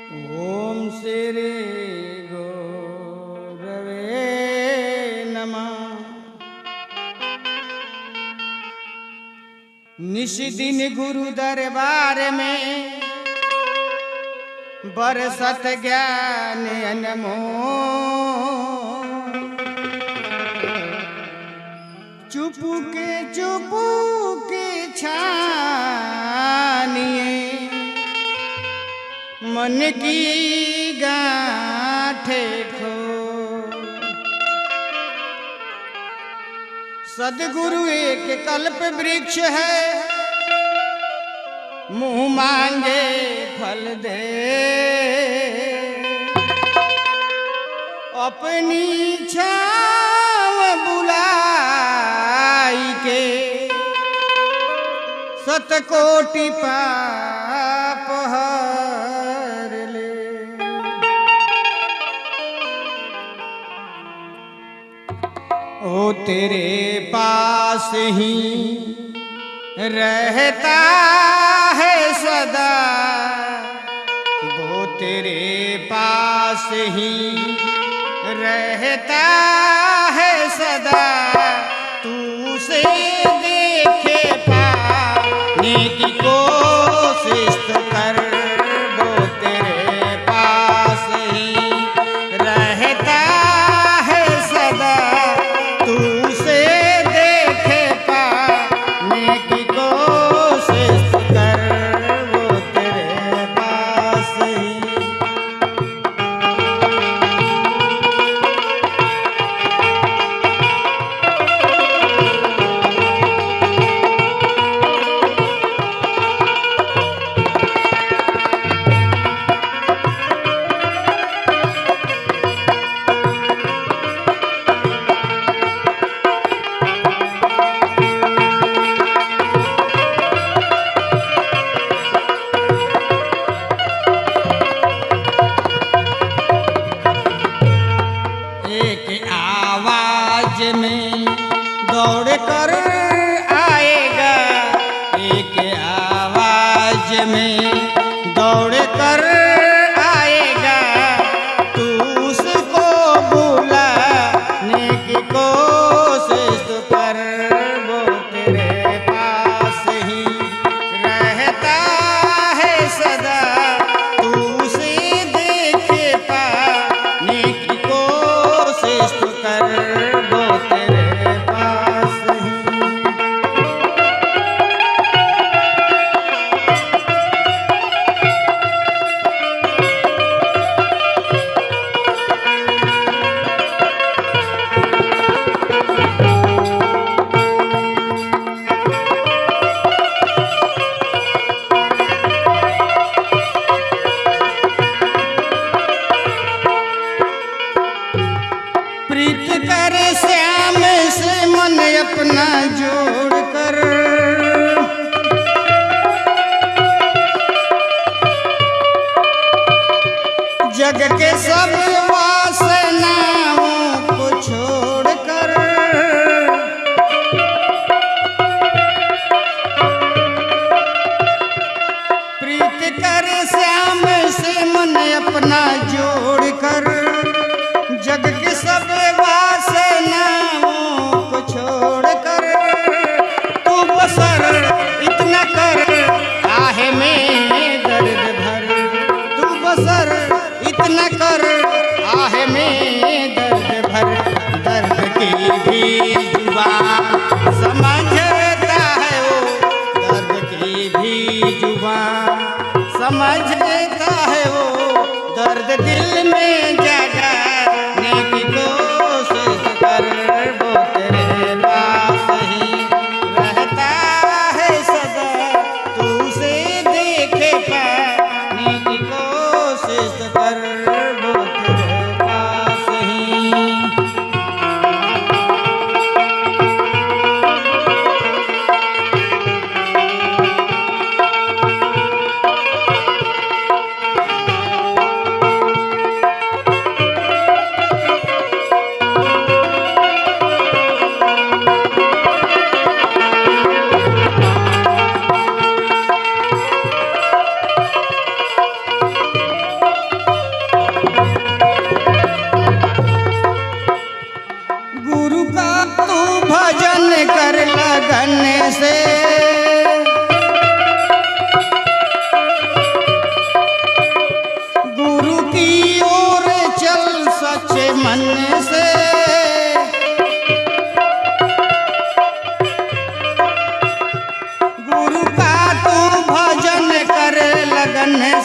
ओम श्री गुरवे नमः। निशिदिन गुरु दरबार में बरसत ज्ञान अनमोल। चुपके छानिए मन की गांठे खो। सदगुरु एक कल्प वृक्ष है, मुंह मांगे फल दे। अपनी छाव बुलाई के सतकोटि पाप हर ले। ओ तेरे पास ही रहता है सदा, वो तेरे पास ही रहता है सदा। तू उसे देखे पाने की कोशिश तो कर, वो तेरे पास ही रहता है सदा। तू उसे देखे पाने की कोशिश तो कर, वो तेरे पास ही। में दौड़ कर आएगा, एक आवाज में दौड़ कर आएगा। तू उसको बुलाने की कोशिश कर, वो तेरे पास ही रहता है सदा। तू उसे देखे पाने की कोशिश कर, प्रीत कर श्याम से मन अपना जोड़ कर। जग के सब वासनाओं को छोड़ कर। प्रीत कर श्याम से मन अपना जोड़ कर। जग के सब वासनाओं को छोड़ कर। तू बसर इतना कर आहे में दर्द भर। तू बसर इतना कर आहे में दर्द भर। दर्द की भी जुबान समझता है वो, दर्द की भी जुबान समझता है वो। दर्द दिल में जगा की कोशिश कर, वो तेरे पास ही रहता है सदा। तू उसे देखे पाने की कोशिश कर, वो तेरे पास ही।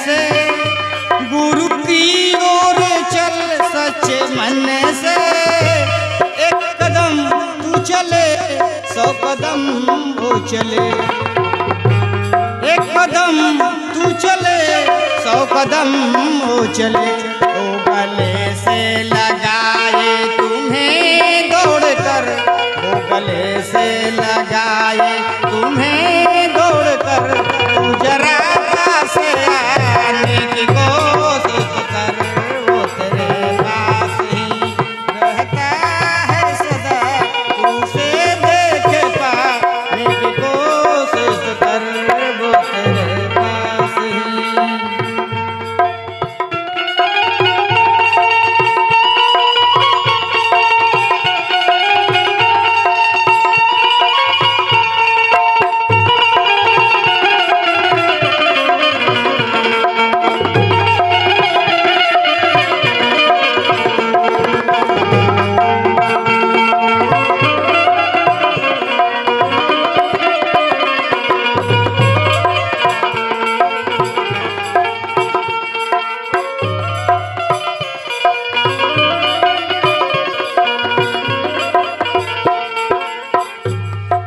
से, गुरु की ओर चल सच्चे मन से। एक कदम तू चले 100 कदम वो चले, एक कदम तू चले 100 कदम वो चले। ओ गले से लगाए तुम्हें दौड़ कर, ओ गले से लगाए तुम्हें दौड़ कर, तू जरा पास आने की कोशिश कर। वो तेरे पास ही रहता है सदा, तू उसे देख पाने की कोशिश कर। वो तेरे पास ही।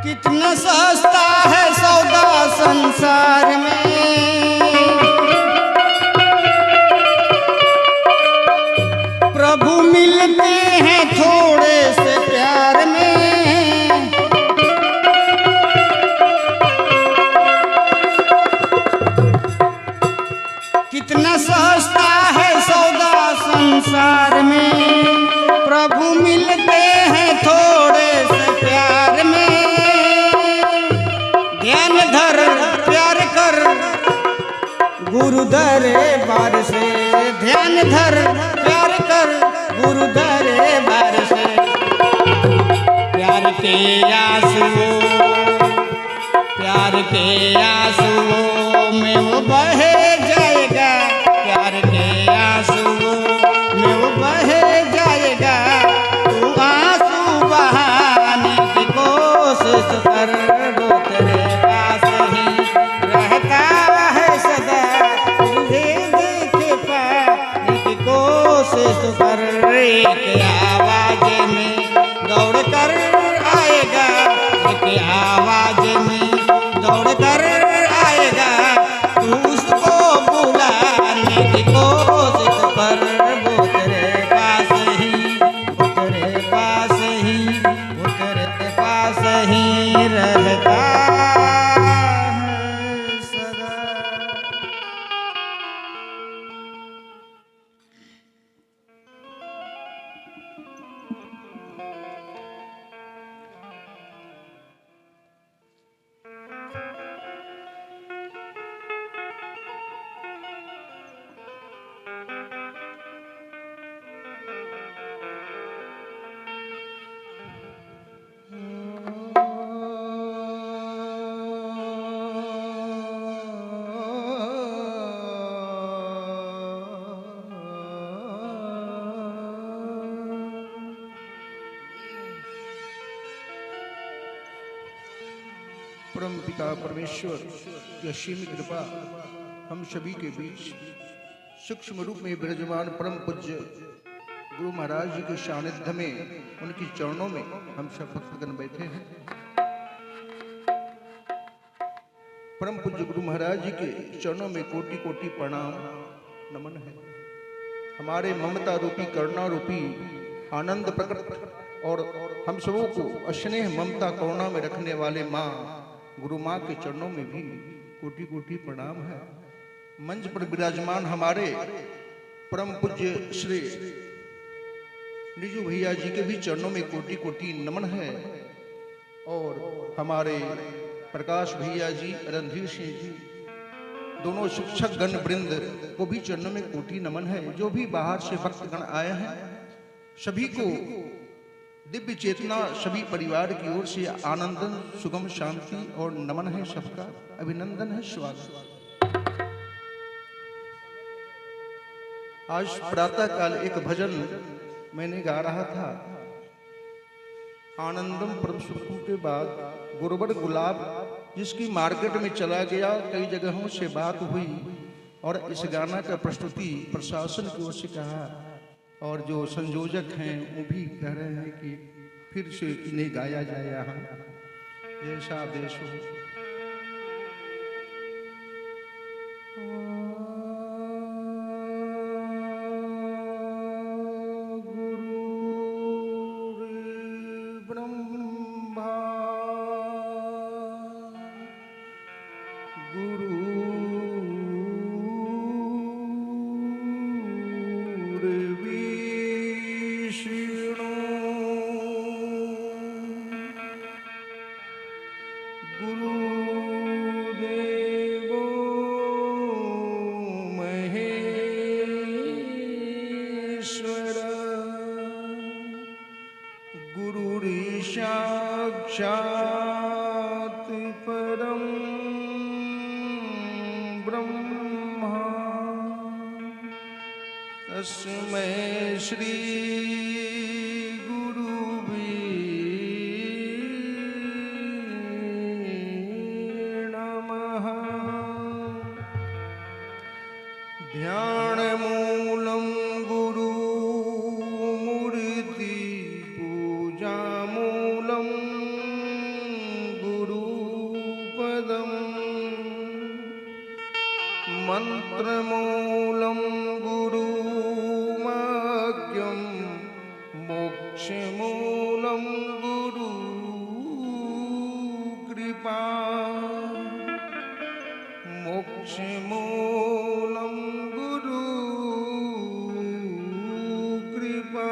कितना सस्ता है सौदा संसार में, प्रभु मिलते हैं थोड़े से प्यार में। कितना सस्ता है सौदा संसार में, प्रभु मिलते हैं थोड़े से प्यार में। ध्यान धर प्यार कर गुरु दरबार से, ध्यान धर प्यार कर गुरु दरबार से। प्यार के आंसुओं, प्यार के आंसुओं में वो बह जाएगा, प्यार के आंसुओं में वो बह जाएगा। तू आंसू बहाने की कोशिश कर, वो तेरे पास ही रहता है सदा, तुझे देख पाने की कोशिश कर। एक आवाज में दौड़ कर आएगा, एक आवाज में दौड़ कर आएगा। तू उसको बुलाने की कोशिश कर। वो तेरे पास ही, वो तेरे पास ही, वो तेरे पास ही रहता है सदा। परम पिता परमेश्वर की असीम कृपा हम सभी के बीच सूक्ष्म रूप में विराजमान परम पूज्य गुरु महाराज जी के सानिध्य में, उनके चरणों में हम सब भक्तगण बैठे हैं। परम पूज्य गुरु महाराज जी के चरणों में कोटि कोटि प्रणाम नमन है। हमारे ममता रूपी करुणा रूपी आनंद प्रकट और हम सबों को स्नेह ममता करुणा में रखने वाले माँ गुरु माँ के चरणों में भी कोटि कोटि प्रणाम है। मंच पर विराजमान हमारे परम पूज्य श्री निजू भैया जी के भी चरणों में कोटि कोटि नमन है। और हमारे प्रकाश भैया जी, रणधीर सिंह जी, दोनों शिक्षक गण वृंद को भी चरणों में कोटि नमन है। जो भी बाहर से भक्तगण आए हैं सभी को दिव्य चेतना सभी परिवार की ओर से आनंदन सुगम शांति और नमन है। सबका अभिनंदन है, स्वागत। आज प्रातः काल एक भजन मैंने गा रहा था, आनंदम परम सुखों के बाद गुरुवर गुलाब, जिसकी मार्केट में चला गया, कई जगहों से बात हुई और इस गाना का प्रस्तुति प्रशासन की ओर से कहा और जो संयोजक हैं वो भी कह रहे हैं कि फिर से इन्हें गाया जाए यहाँ, जैसा आदेश हो। साक्षात् परम ब्रह्मा तस्मै श्री गुरुवे नमः। ध्यानमूलं गुरु मूर्ति पूजामूलं गुरुपदम् मंत्रमूलं गुरुवाक्यं मोक्षमूलं गुरु कृपा मोक्षमूलं गुरु कृपा।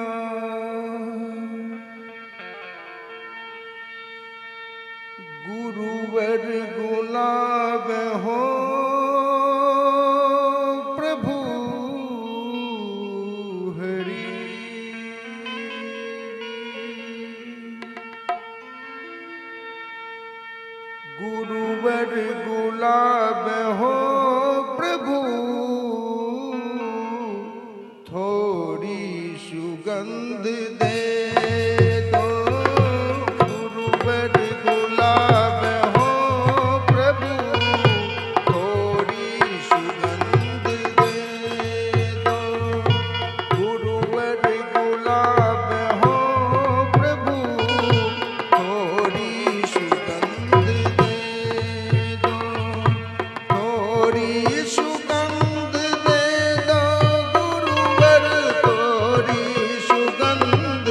गुरुवर गुलाब हो प्रभु हरि, गुरुवर गुलाब हो प्रभु थोड़ी सुगंध दे दो। गुरुवर गुलाब हो प्रभु थोड़ी सुगंध दे दो। गुरुवर गुलाब हो प्रभु थोड़ी सुगंध दे दो। थोड़ी सुगंध दे दो गुरुवर थोड़ी सुगंध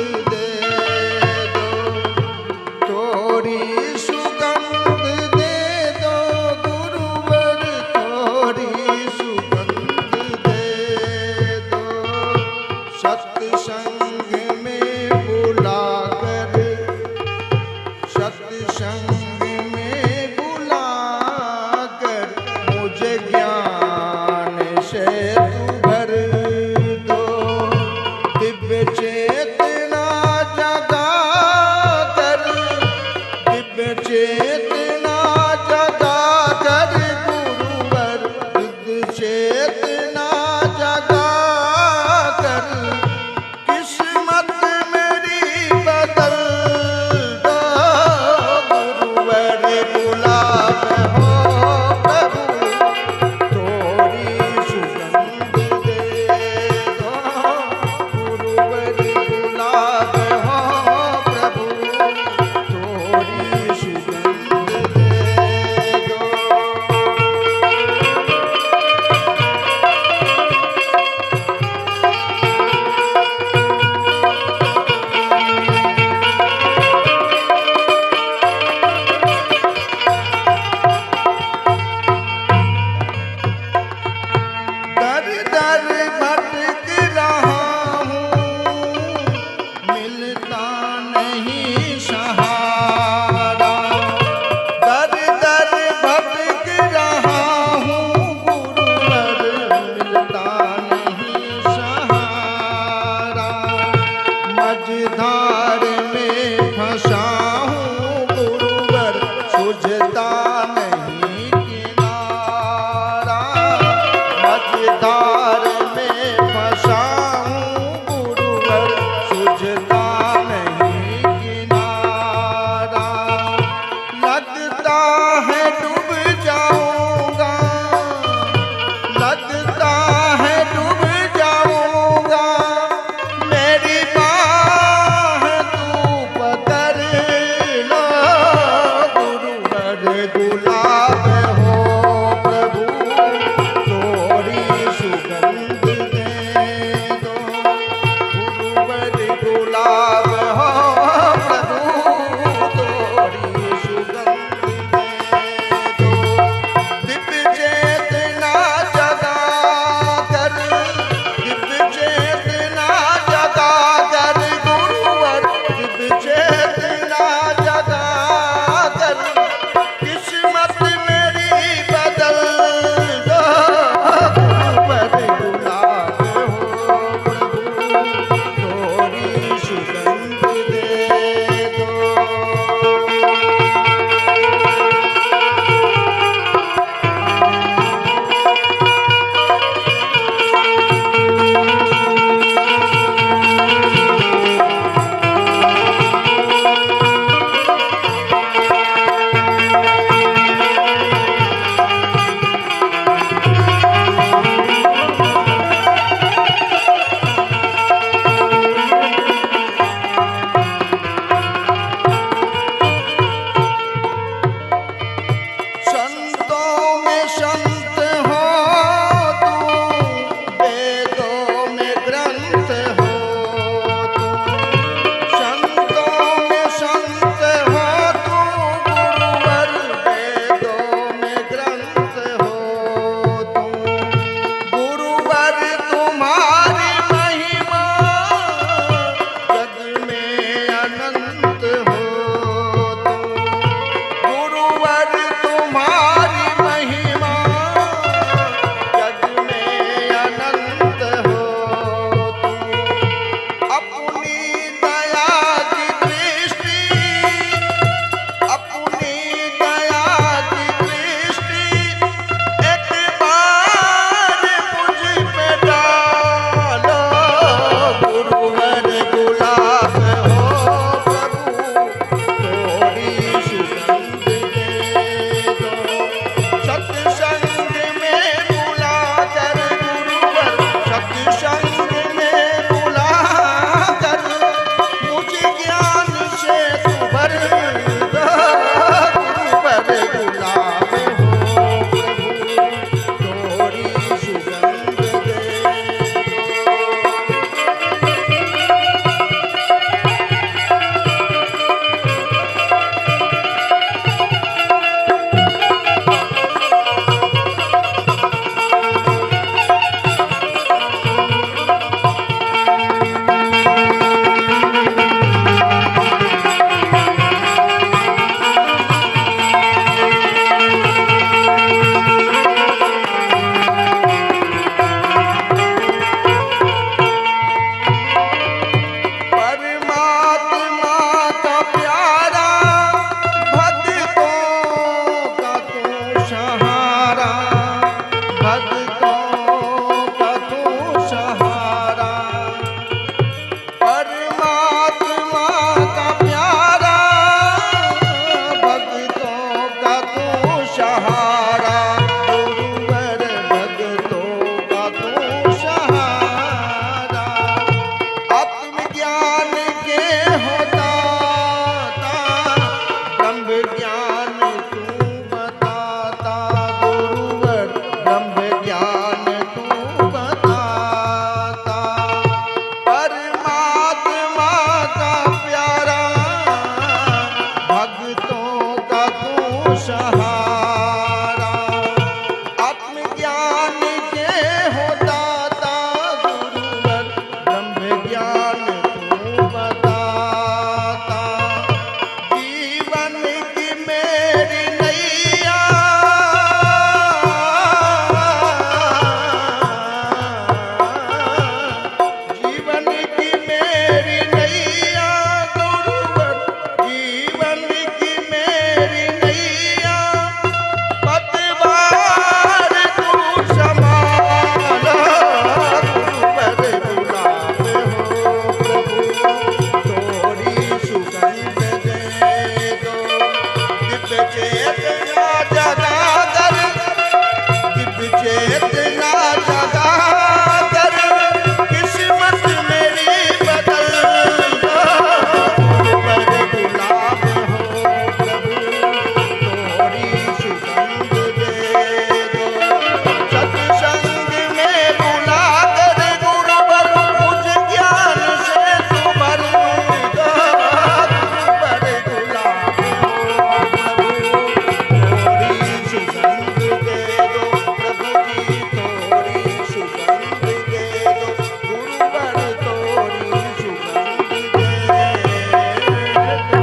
ब्रह्म ज्ञान तू बताता, परमात्मा का प्यारा भक्तों का तू सहारा, आत्मज्ञान के हो दाता गुरुवर, ब्रह्म ज्ञान तू बताता, जीवन की मेरी नैया जीवन की मेरी नैया गुरुवर, जीवन की मेरी नैया पतवार तू संभाला, गुरुवर गुलाब हो प्रभु तोरी सुगंध दे दो, दिव्य चेतना जगा कर, दिव्य चेतना जगा कर, किस्मत मेरी बदल दो, गुरुवर गुलाब हो प्रभु तोरी सुगंध दे दो, सत्संग में बुला कर गुरुवर मुझ ज्ञान से तू भर दो, गुरुवर गुलाब हो प्रभु तोरी सुगंध दे दो, प्रभु जी तोरी सुगंध दे दो, गुरुवर तोरी सुगंध दे दो।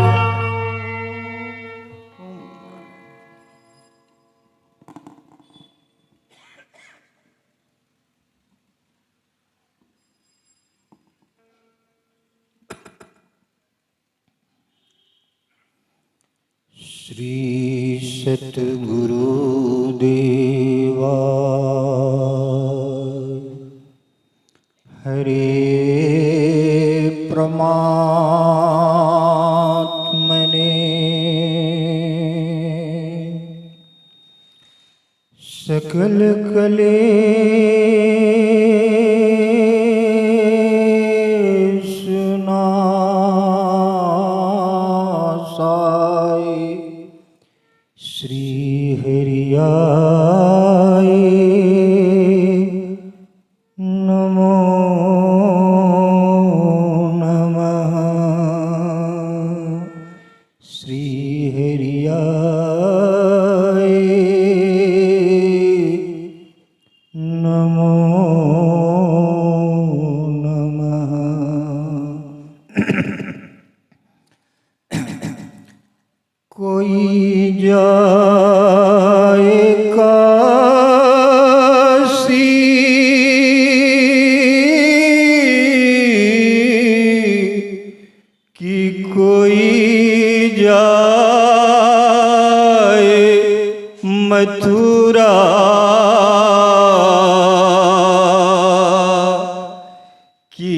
श्री सतगुरुदेवा हरे प्रमात्मने सकल क्लेश नाशाय श्री हरियाय नमो नमः, श्री हरियाय नमो नमः। कोई जाए काशी कि कोई जाए मथुरा, कि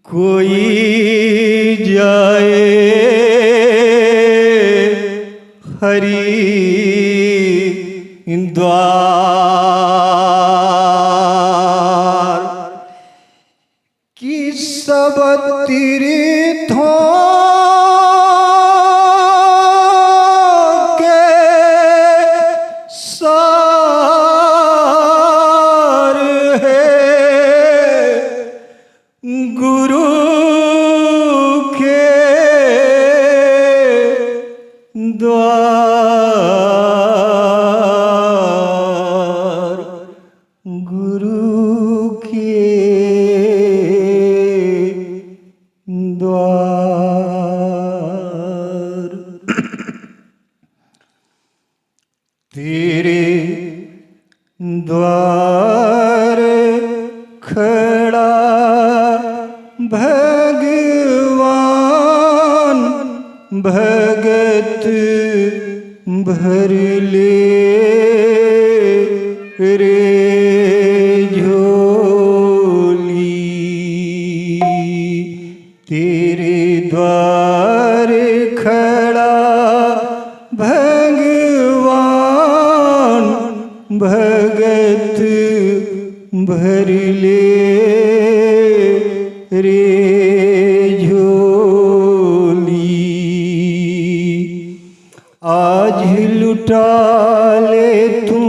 कोई जाए हरिद्वार, कि सब तीर्थों के सार है, गुरु के द्वार, गुरु के द्वार। तेरे द्वार खड़ा भगवान, भगत भर ले रे झोली, तेरे द्वार खड़ा भगवान, भगत भर ले रे झोली, आज लुटा ले तू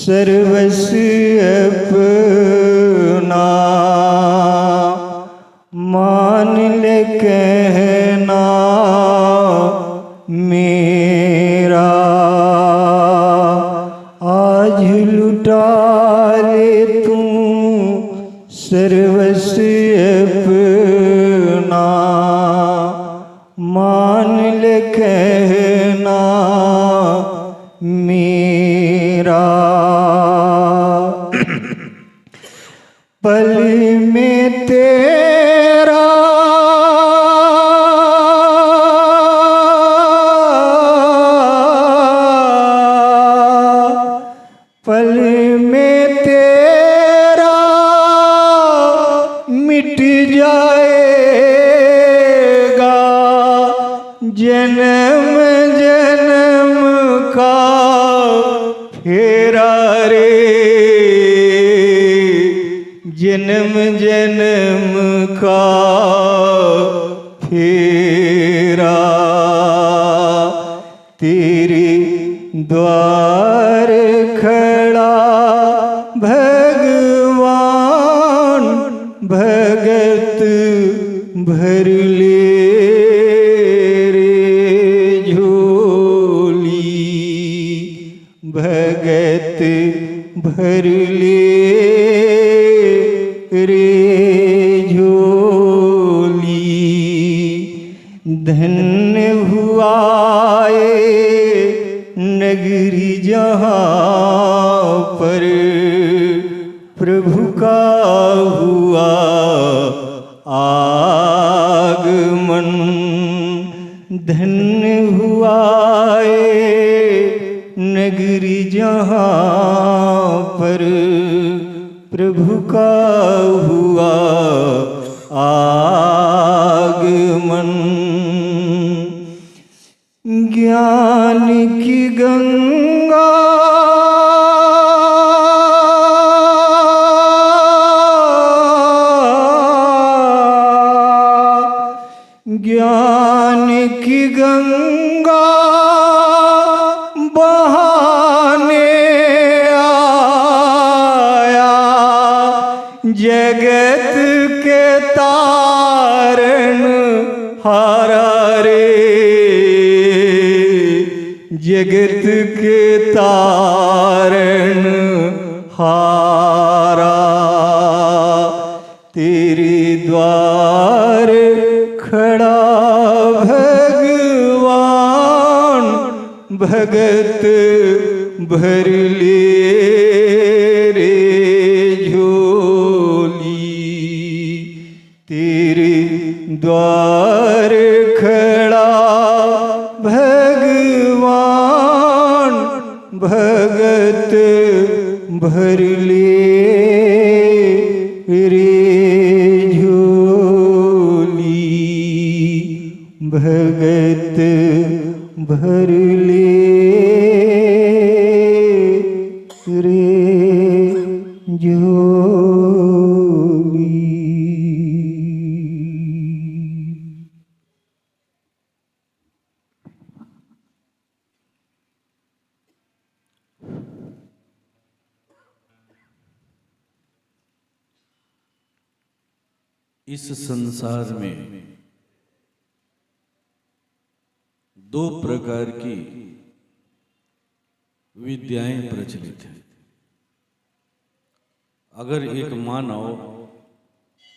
सर्वस्व अपना मान ले कहना मेरा, आज लुटा ले तू सर्वस्व अपना मान ले कहना मेरा। पल में तेरा पल में तेरा मिट जाएगा जन्म जन्म का फेरा रे, जन्म जन्म का फेरा। तेरे द्वार खड़ा भगवान भगत भर ले रे झोली, भगत भर ले रे झोली। धन्य हुआ ये नगरी जहाँ पर प्रभु का हुआ आगमन। धन्य हुआ ये नगरी जहाँ पर प्रभु का हुआ आगमन। ज्ञान की गंगा ज्ञान की गंगा बहाने आया, जगत के तारण हारा रे, जगत के तारण हारा। तेरे द्वार खड़ा भगवान भगत भर ले रे झोली। तेरे द्वार खड़ा भगवान भगत भर ले रे झोली, भगत भर ले रे झोली। इस संसार में दो प्रकार की विद्याएं प्रचलित हैं। अगर एक मानव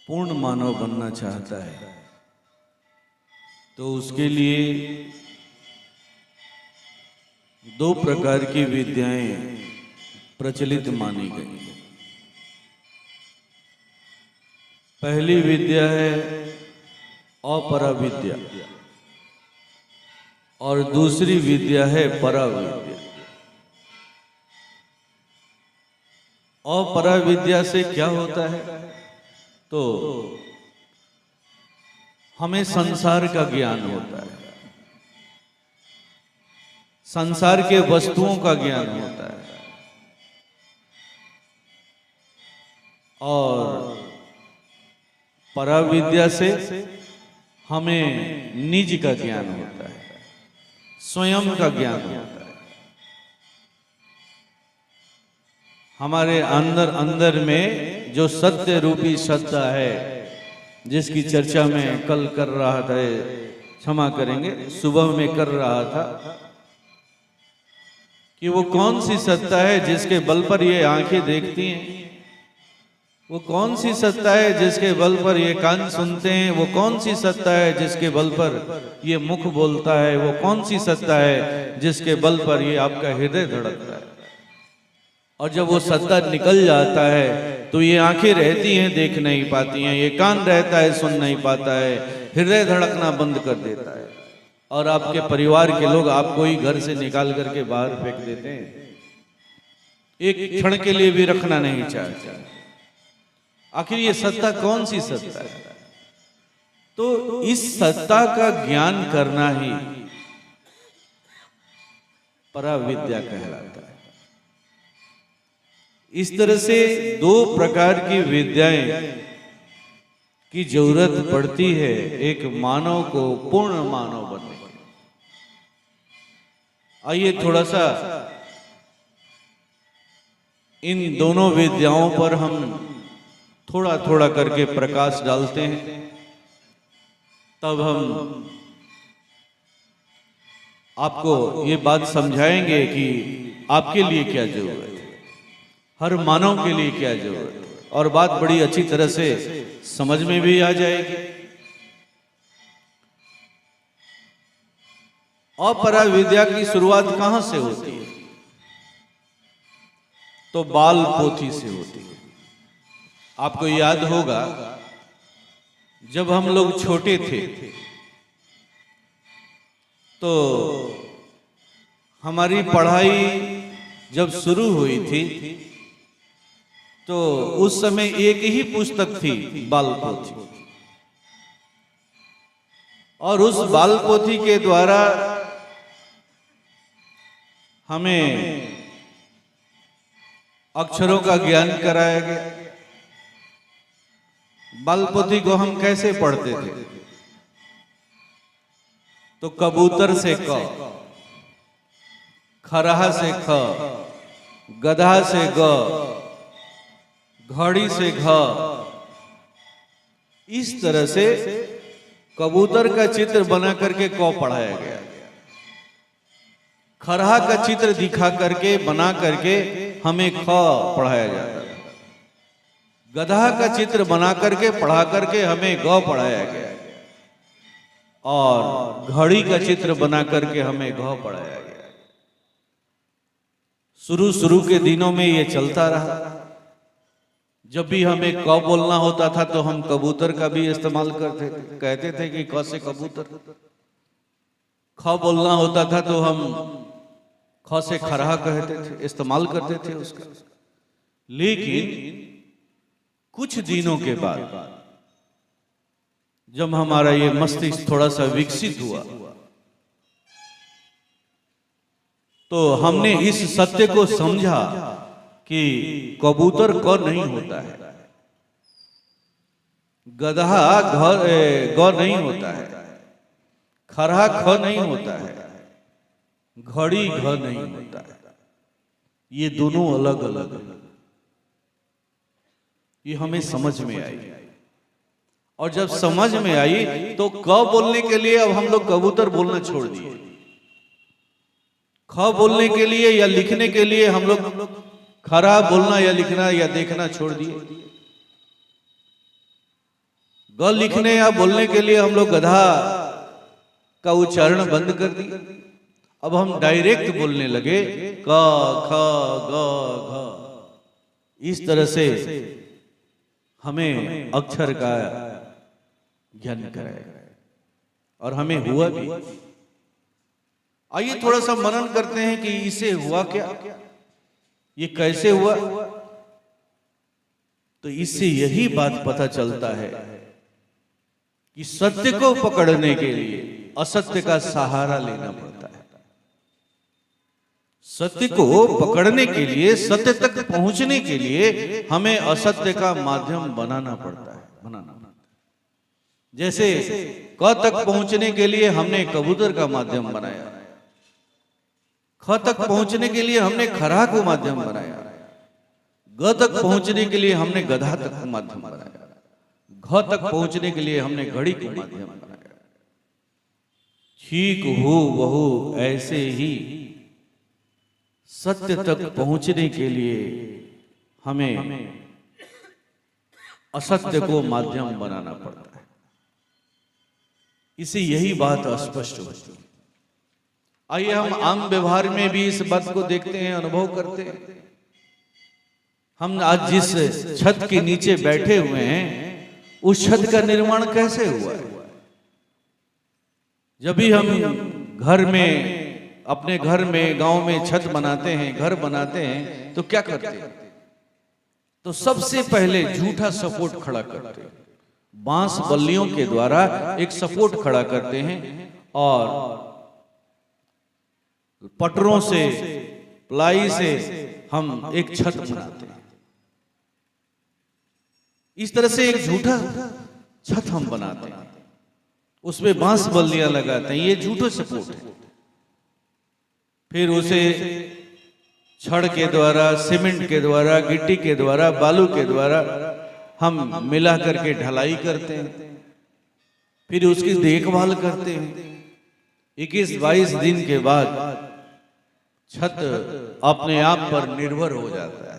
पूर्ण मानव बनना चाहता है तो उसके लिए दो प्रकार की विद्याएं प्रचलित मानी गई। पहली विद्या है अपराविद्या और दूसरी विद्या है पराविद्या। अपराविद्या से क्या होता है? तो हमें संसार का ज्ञान होता है, संसार के वस्तुओं का ज्ञान होता है और पराविद्या से हमें निज का ज्ञान होता है, स्वयं का ज्ञान होता है। हमारे अंदर अंदर में जो सत्य रूपी सत्ता है, जिसकी चर्चा मैं कल कर रहा था, क्षमा करेंगे, सुबह में कर रहा था, कि वो कौन सी सत्ता है जिसके बल पर ये आंखें देखती हैं, वो कौन सी सत्ता है जिसके बल पर ये कान सुनते हैं, वो कौन सी सत्ता है जिसके बल पर ये मुख बोलता है, वो कौन सी सत्ता है जिसके बल पर ये आपका हृदय धड़कता है। और जब वो सत्ता निकल जाता है तो ये आंखें रहती हैं, देख नहीं पाती हैं, ये कान रहता है, सुन नहीं पाता है, हृदय धड़कना बंद कर देता है, और आपके परिवार के लोग आपको ही घर से निकाल करके बाहर फेंक देते हैं, एक क्षण के लिए भी रखना नहीं चाहते। आखिर ये सत्ता कौन सी सत्ता है? तो इस सत्ता का ज्ञान करना ही पराविद्या कहलाता है। इस तरह से दो प्रकार की विद्याएं की जरूरत पड़ती है एक मानव को पूर्ण मानव बनने के। आइए थोड़ा सा इन दोनों विद्याओं पर हम थोड़ा थोड़ा करके प्रकाश डालते हैं, तब हम आपको ये बात समझाएंगे कि आपके लिए क्या जरूरत है, हर मानव के लिए क्या जरूरत है, और बात बड़ी अच्छी तरह से समझ में भी आ जाएगी। अपराविद्या की शुरुआत कहां से होती है? तो बाल पोथी से होती है। आपको याद होगा जब हम लोग छोटे थे तो हमारी पढ़ाई जब शुरू हुई थी तो उस समय एक ही पुस्तक थी, बाल पोथी, और उस बाल पोथी के द्वारा हमें अक्षरों का ज्ञान कराया गया। बाल पोथी को हम कैसे पढ़ते थे? तो कबूतर से क, खरहा से ख, गधा से ग, घड़ी से घ, इस तरह से कबूतर का चित्र बना करके क पढ़ाया गया, खरहा का चित्र दिखा करके बना करके हमें ख पढ़ाया जाता, गधा का चित्र बना करके पढ़ा करके हमें ग पढ़ाया गया, और घड़ी का चित्र बना करके हमें घ पढ़ाया गया। शुरू के दिनों में ये चलता रहा। जब भी हमें क बोलना होता था तो हम कबूतर का भी इस्तेमाल करते थे, कहते थे कि क से कबूतर। ख बोलना होता था तो हम ख से खरहा कहते थे, इस्तेमाल करते थे उसका। लेकिन कुछ दिनों के बाद जब हमारा ये मस्तिष्क थोड़ा सा विकसित हुआ तो हमने इस सत्य को समझा कि कबूतर क नहीं होता है, गधा ग नहीं होता है, खरहा ख नहीं होता है, घड़ी घ नहीं होता है, ये दोनों अलग अलग है। ये हमें समझ में आई, और जब समझ में आई तो क बोलने के लिए अब हम लोग कबूतर बोलना छोड़ दिए, ख बोलने के लिए या लिखने के लिए हम लोग खरा बोलना या लिखना या देखना छोड़ दिए, ग लिखने या बोलने के लिए हम लोग गधा का उच्चारण बंद कर दिया। अब हम डायरेक्ट बोलने लगे क ख ग घ। इस तरह से हमें अक्षर का ज्ञान कराया और हमें हुआ भी। आइए थोड़ा सा मनन करते हैं कि इसे हुआ क्या, ये कैसे हुआ। तो इससे यही बात पता चलता है कि सत्य को पकड़ने के लिए असत्य का सहारा लेना पड़ता है। सत्य को पकड़ने के लिए, सत्य तक पहुंचने के लिए हमें असत्य का माध्यम बनाना पड़ता है। जैसे क तक पहुंचने के लिए हमने कबूतर का माध्यम बनाया, ख तक पहुंचने के लिए हमने खरहा को माध्यम बनाया, ग तक पहुंचने के लिए हमने गधा तक माध्यम बनाया, घ तक पहुंचने के लिए हमने घड़ी को माध्यम बनाया। ठीक हो वहु ऐसे ही सत्य तक पहुंचने के लिए हमें असत्य को माध्यम बनाना पड़ता है। इसे यही बात स्पष्ट होती है। आइए हम आम व्यवहार में भी इस बात को देखते हैं, अनुभव करते हैं। हम आज जिस छत के नीचे बैठे हुए हैं, उस छत का निर्माण कैसे हुआ है? जब भी हम घर में, अपने घर में, गांव में छत बनाते हैं, घर बनाते हैं, तो क्या करते हैं? तो सबसे पहले झूठा सपोर्ट खड़ा करते हैं। बांस बल्लियों के द्वारा एक सपोर्ट खड़ा करते हैं और पटरों से, प्लाई से हम एक छत बनाते हैं। इस तरह से एक झूठा छत हम बनाते हैं, उसमें बांस बल्लियां लगाते हैं, ये झूठा सपोर्ट है। फिर उसे छड़ के द्वारा, सीमेंट के द्वारा, गिट्टी के द्वारा, बालू के द्वारा हम मिला करके ढलाई करते हैं। फिर उसकी देखभाल करते हैं। 21-22 दिन के बाद छत अपने आप पर निर्भर हो जाता है।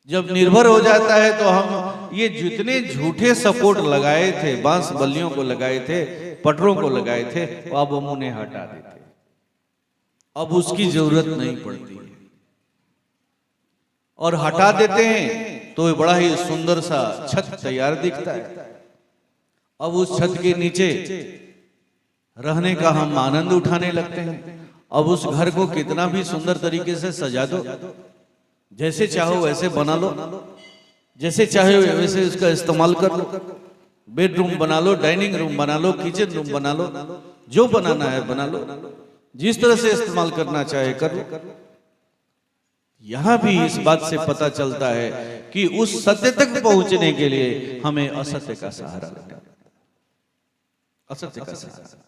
जब निर्भर हो जाता है तो हम ये जितने झूठे सपोर्ट लगाए थे, बांस बल्लियों को लगाए थे, पटरों को लगाए थे, वो अब हम उन्हें हटा देते हैं। अब उसकी जरूरत नहीं पड़ती है और हटा देते हैं तो बड़ा ही सुंदर सा छत तैयार दिखता है। अब उस छत के नीचे रहने का हम आनंद उठाने लगते हैं। अब उस घर को कितना भी सुंदर तरीके से सजा दो, जैसे चाहो वैसे बना लो, जैसे चाहे वैसे उसका इस्तेमाल कर लो। बेडरूम बना लो, डाइनिंग रूम बना लो, किचन रूम बना लो, जो बनाना है बना लो, जिस तरह से इस्तेमाल करना चाहे कर लो। यहां भी इस बात से पता चलता है कि उस सत्य तक पहुंचने के लिए हमें असत्य का सहारा लेना, असत्य का सहारा,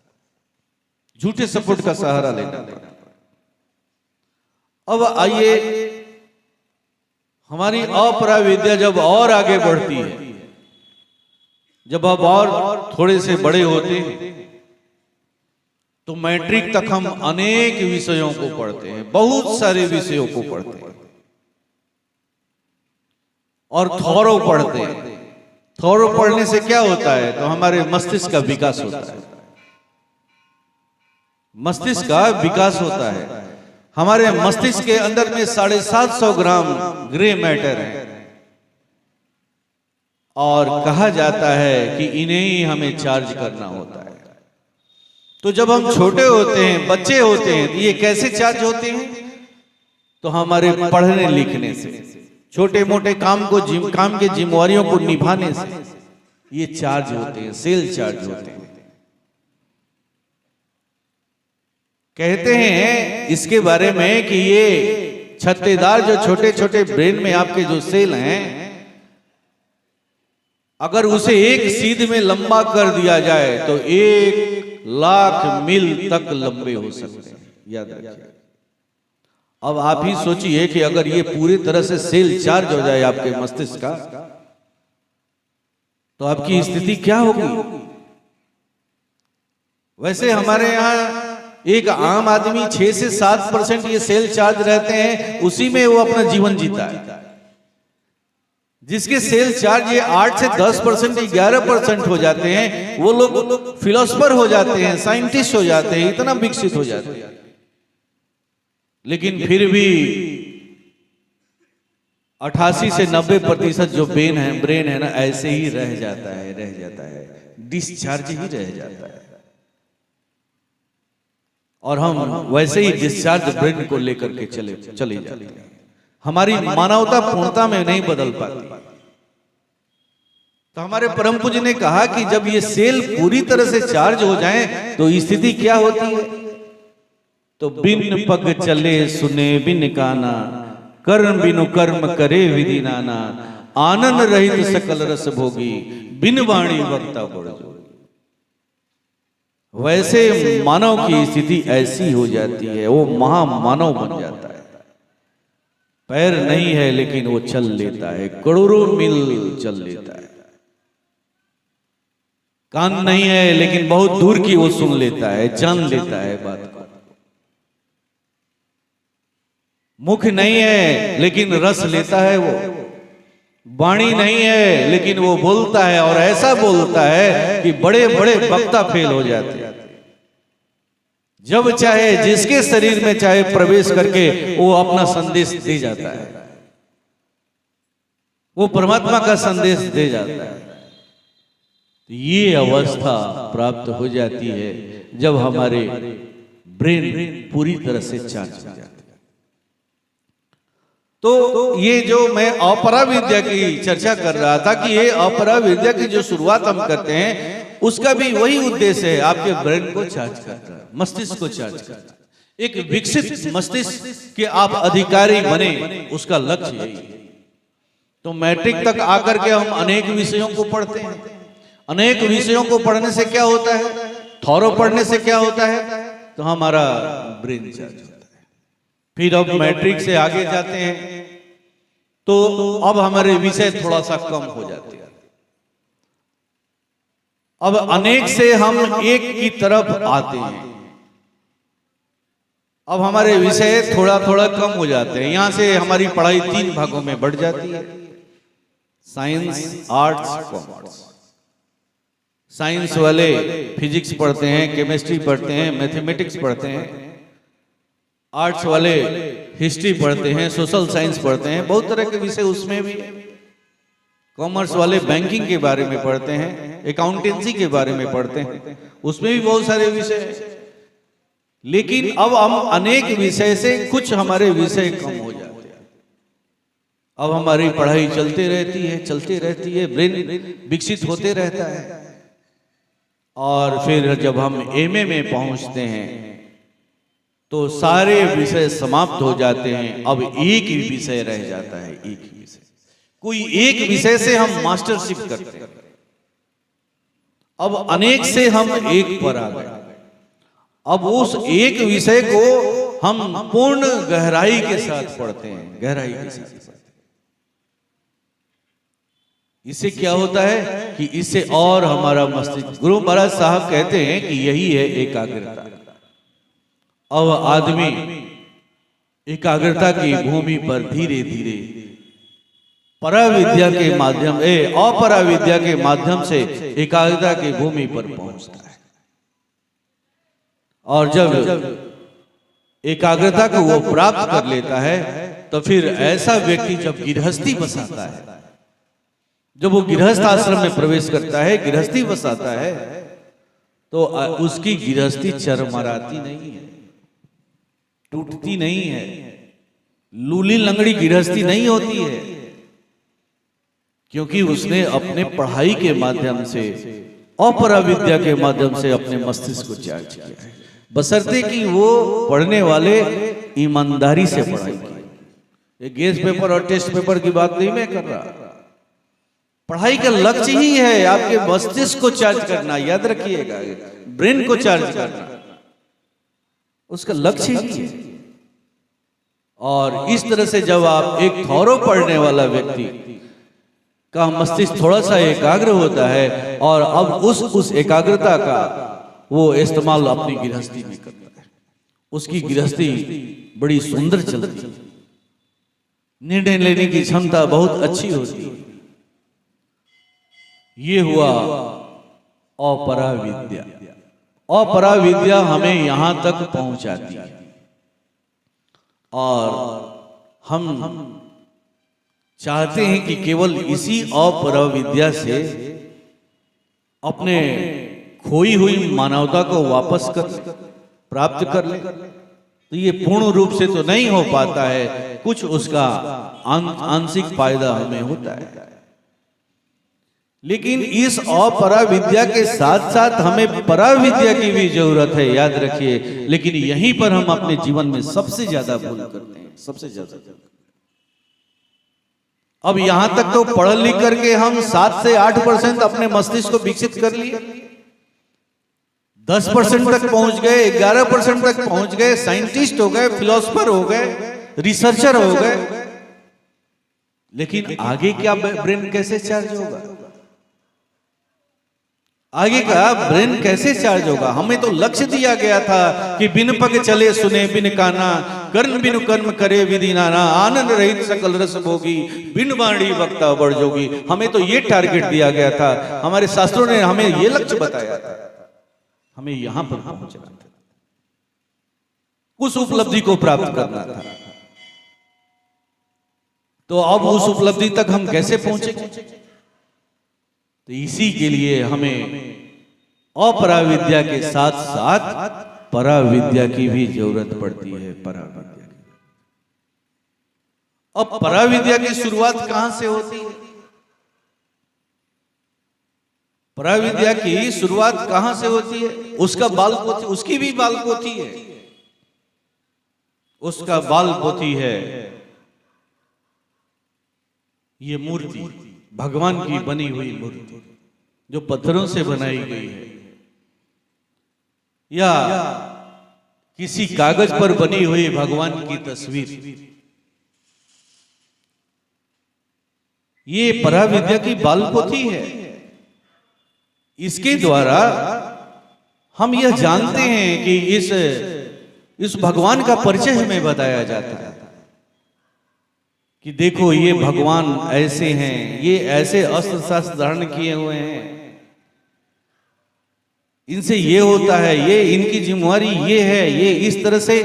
झूठे सपोर्ट का सहारा लेना पड़ता। अब आइए, हमारी अपरा विद्या जब और आगे बढ़ती है, जब अब और थोड़े से बड़े होते हैं, तो मैट्रिक तक हम अनेक विषयों को पढ़ते हैं, बहुत सारे विषयों को पढ़ते हैं और थोरो पढ़ते हैं। थोरो पढ़ने से क्या होता है? तो हमारे मस्तिष्क का विकास होता है। मस्तिष्क का विकास होता है। हमारे मस्तिष्क के अंदर में 750 ग्राम ग्रे मैटर है और कहा जाता है कि इन्हें ही हमें चार्ज करना होता है। तो जब हम छोटे होते हैं, बच्चे होते हैं, तो ये कैसे चार्ज होते हैं? तो हमारे पढ़ने लिखने से, छोटे मोटे काम के जिम्मेवारियों को निभाने से ये चार्ज होते हैं, सेल चार्ज होते हैं। कहते हैं इसके बारे में कि ये छत्तेदार जो छोटे छोटे ब्रेन में आपके जो सेल हैं, अगर उसे एक सीध में लंबा कर दिया जाए तो 1,00,000 मील तक लंबे हो सकते हैं। याद रखिए। अब आप ही सोचिए कि अगर ये पूरी तरह से सेल चार्ज हो जाए आपके मस्तिष्क का, तो आपकी स्थिति क्या होगी? वैसे हमारे यहाँ एक आम आदमी 6 से 7% ये सेल चार्ज रहते हैं, उसी में वो अपना जीवन जीता है। जिसके सेल चार्ज ये 8 से 10%, 11% हो जाते हैं, वो लोग फिलोसफर हो जाते हैं, साइंटिस्ट हो जाते हैं, इतना विकसित हो जाते हैं। लेकिन फिर भी 88 से 90% जो ब्रेन है ना, ऐसे ही रह जाता है, डिस्चार्ज ही रह जाता है। और हम वैसे ही डिस्चार्ज ब्रेन को लेकर के चले जाते हैं। हमारी मानवता पूर्णता में नहीं बदल पाती। तो हमारे परम पूज्य ने कहा कि जब ये सेल पूरी तरह से चार्ज हो जाएं, तो स्थिति क्या होती है? तो बिन पग चले सुने बिन काना, कर्म बिनु कर्म करे विधि नाना, आनंद रहित सकल रस भोगी, बिन वाणी वक्ता बड़ जोगी। वैसे मानव की स्थिति ऐसी हो जाती है, वो महामानव बन जाता है। पैर नहीं है लेकिन वो चल लेता है, करोड़ों मील चल लेता है। कान नहीं है लेकिन बहुत दूर की वो सुन लेता है, जान लेता है बात को। मुख नहीं है लेकिन रस लेता है वो। वाणी नहीं है लेकिन वो बोलता है, और ऐसा बोलता है कि बड़े बड़े वक्ता फेल हो जाते हैं। जब चाहे जिसके शरीर में चाहे प्रवेश करके वो अपना संदेश दे जाता है, वो परमात्मा का संदेश दे जाता है। तो ये अवस्था प्राप्त हो जाती है जब हमारे ब्रेन पूरी तरह से चार्ज हो जाता है। तो ये जो मैं अपरा विद्या की चर्चा कर रहा था कि ये अपरा विद्या की जो शुरुआत हम करते हैं उसका भी वही उद्देश्य है, आपके ब्रेन को चार्ज करना, मस्तिष्क को चार्ज करना। एक विकसित मस्तिष्क के आप अधिकारी बने, उसका लक्ष्य यही है। तो मैट्रिक तक आकर के हम अनेक विषयों को पढ़ते हैं। अनेक विषयों को पढ़ने से क्या होता है, थोरो पढ़ने से क्या होता है, तो हमारा ब्रेन चार्ज होता है। फिर अब मैट्रिक से आगे जाते हैं तो अब हमारे विषय थोड़ा सा कम हो जाते हैं। अब अनेक से हम एक की तरफ आते हैं। अब हमारे विषय थोड़ा थोड़ा कम हो जाते हैं। यहां से हमारी पढ़ाई 3 भागों में बढ़ जाती है, साइंस, आर्ट्स, कॉमर्स। साइंस वाले फिजिक्स पढ़ते हैं, केमिस्ट्री पढ़ते हैं, मैथमेटिक्स पढ़ते हैं। आर्ट्स वाले हिस्ट्री पढ़ते हैं, सोशल साइंस पढ़ते हैं, बहुत तरह के विषय उसमें भी। कॉमर्स वाले बैंकिंग के बारे में पढ़ते हैं, अकाउंटेंसी के बारे में पढ़ते हैं, उसमें भी बहुत सारे विषय हैं। लेकिन अब हम अनेक विषय से कुछ हमारे विषय कम हो जाते हैं। अब हमारी पढ़ाई चलती रहती है, ब्रेन विकसित होते रहता है। और फिर जब हम एमए में पहुंचते हैं तो सारे विषय समाप्त हो जाते हैं। अब एक ही विषय रह जाता है, एक ही विषय। कोई एक विषय से हम मास्टरशिप करते हैं। अब अनेक से हम एक पर आ गए। अब उस एक विषय को हम पूर्ण गहराई के साथ पढ़ते हैं, गहराई के साथ। इससे क्या होता है कि इससे और हमारा मस्तिष्क, गुरु महाराज साहब कहते हैं कि यही है एकाग्रता। अब आदमी एकाग्रता की भूमि पर धीरे धीरे पराविद्या के माध्यम अपराविद्या के माध्यम से एकाग्रता की भूमि पर पहुंचता है। और जब एकाग्रता को वो प्राप्त कर लेता है तो फिर ऐसा व्यक्ति जब गृहस्थी बसाता है, जब वो गृहस्थ आश्रम में प्रवेश करता है, गृहस्थी बसाता है, तो उसकी गृहस्थी चरमराती नहीं है, टूटती नहीं है, लूली लंगड़ी गृहस्थी नहीं होती है। क्योंकि उसने अपने पढ़ाई के माध्यम से, अपरा विद्या के माध्यम से अपने मस्तिष्क को चार्ज किया है। बशर्ते कि वो पढ़ने वाले ईमानदारी से पढ़ाई की। ये गेस्ट पेपर और टेस्ट पेपर की बात नहीं मैं कर रहा। पढ़ाई का लक्ष्य ही है आपके मस्तिष्क को चार्ज करना, याद रखिएगा, ब्रेन को चार्ज करना उसका लक्ष्य ही है। और इस तरह से जब आप एक थोरो पढ़ने वाला व्यक्ति का मस्तिष्क थोड़ा सा एकाग्र होता है और अब उस एकाग्रता का वो इस्तेमाल अपनी गृहस्थी में करता है, उसकी गृहस्थी बड़ी सुंदर चलती है, निर्णय लेने की क्षमता बहुत अच्छी होती है। ये हुआ अपरा विद्या। अपरा विद्या हमें यहां तक पहुंचाती है और हम चाहते हैं कि केवल इसी अपरा विद्या से अपने खोई हुई मानवता को वापस प्राप्त कर ले। तो ये पूर्ण रूप से तो नहीं हो पाता है, कुछ उसका आंशिक फायदा हमें होता है। लेकिन इस अपरा विद्या के साथ साथ हमें परा विद्या की भी जरूरत है, याद रखिए। लेकिन यहीं पर हम अपने जीवन में सबसे ज्यादा भूल करते हैं, सबसे ज्यादा। अब यहां तक तो पढ़ लिख करके हम 7 से 8% अपने मस्तिष्क को विकसित कर लिए, 10% तक पहुंच गए, 11% तक पहुंच गए, साइंटिस्ट हो गए, फिलोसोफर हो गए, रिसर्चर हो गए। लेकिन आगे क्या ब्रेन कैसे चार्ज होगा? आगे का ब्रेन कैसे चार्ज होगा? हमें तो लक्ष्य दिया गया था कि बिन पग चले सुने बिन काना, कर्ण बिनु कर्म करे विधि नाना, आनंद रहित सकल रस भोगी, बिन वाणी वक्ता बड़ जोगी। हमें तो ये टारगेट दिया गया था, हमारे शास्त्रों ने हमें ये लक्ष्य बताया था, हमें यहां पर पहुंचना था, उस उपलब्धि को प्राप्त करना था। तो अब उस उपलब्धि तक हम कैसे पहुंचेंगे? तो इसी के लिए हमें अपराविद्या के साथ साथ पराविद्या की भी जरूरत पड़ती है। पराविद्या की, अब पराविद्या की शुरुआत कहां से होती है? पराविद्या की शुरुआत कहां से होती है? उसका बाल पोथी, उसकी भी बाल पोथी है, उसका बाल पोथी है ये मूर्ति, भगवान की बनी हुई मूर्ति जो पत्थरों से बनाई गई है या किसी कागज पर बनी हुई भगवान की तस्वीर, ये पराविद्या की बाल पोथी है। इसके द्वारा हम यह जानते हैं कि इस भगवान का परिचय हमें बताया जाता है कि देखो ये भगवान ऐसे हैं, ये ऐसे अस्त्र शस्त्र धारण किए हुए हैं, इनसे ये होता है, ये इनकी जिम्मेवारी ये है, ये इस तरह से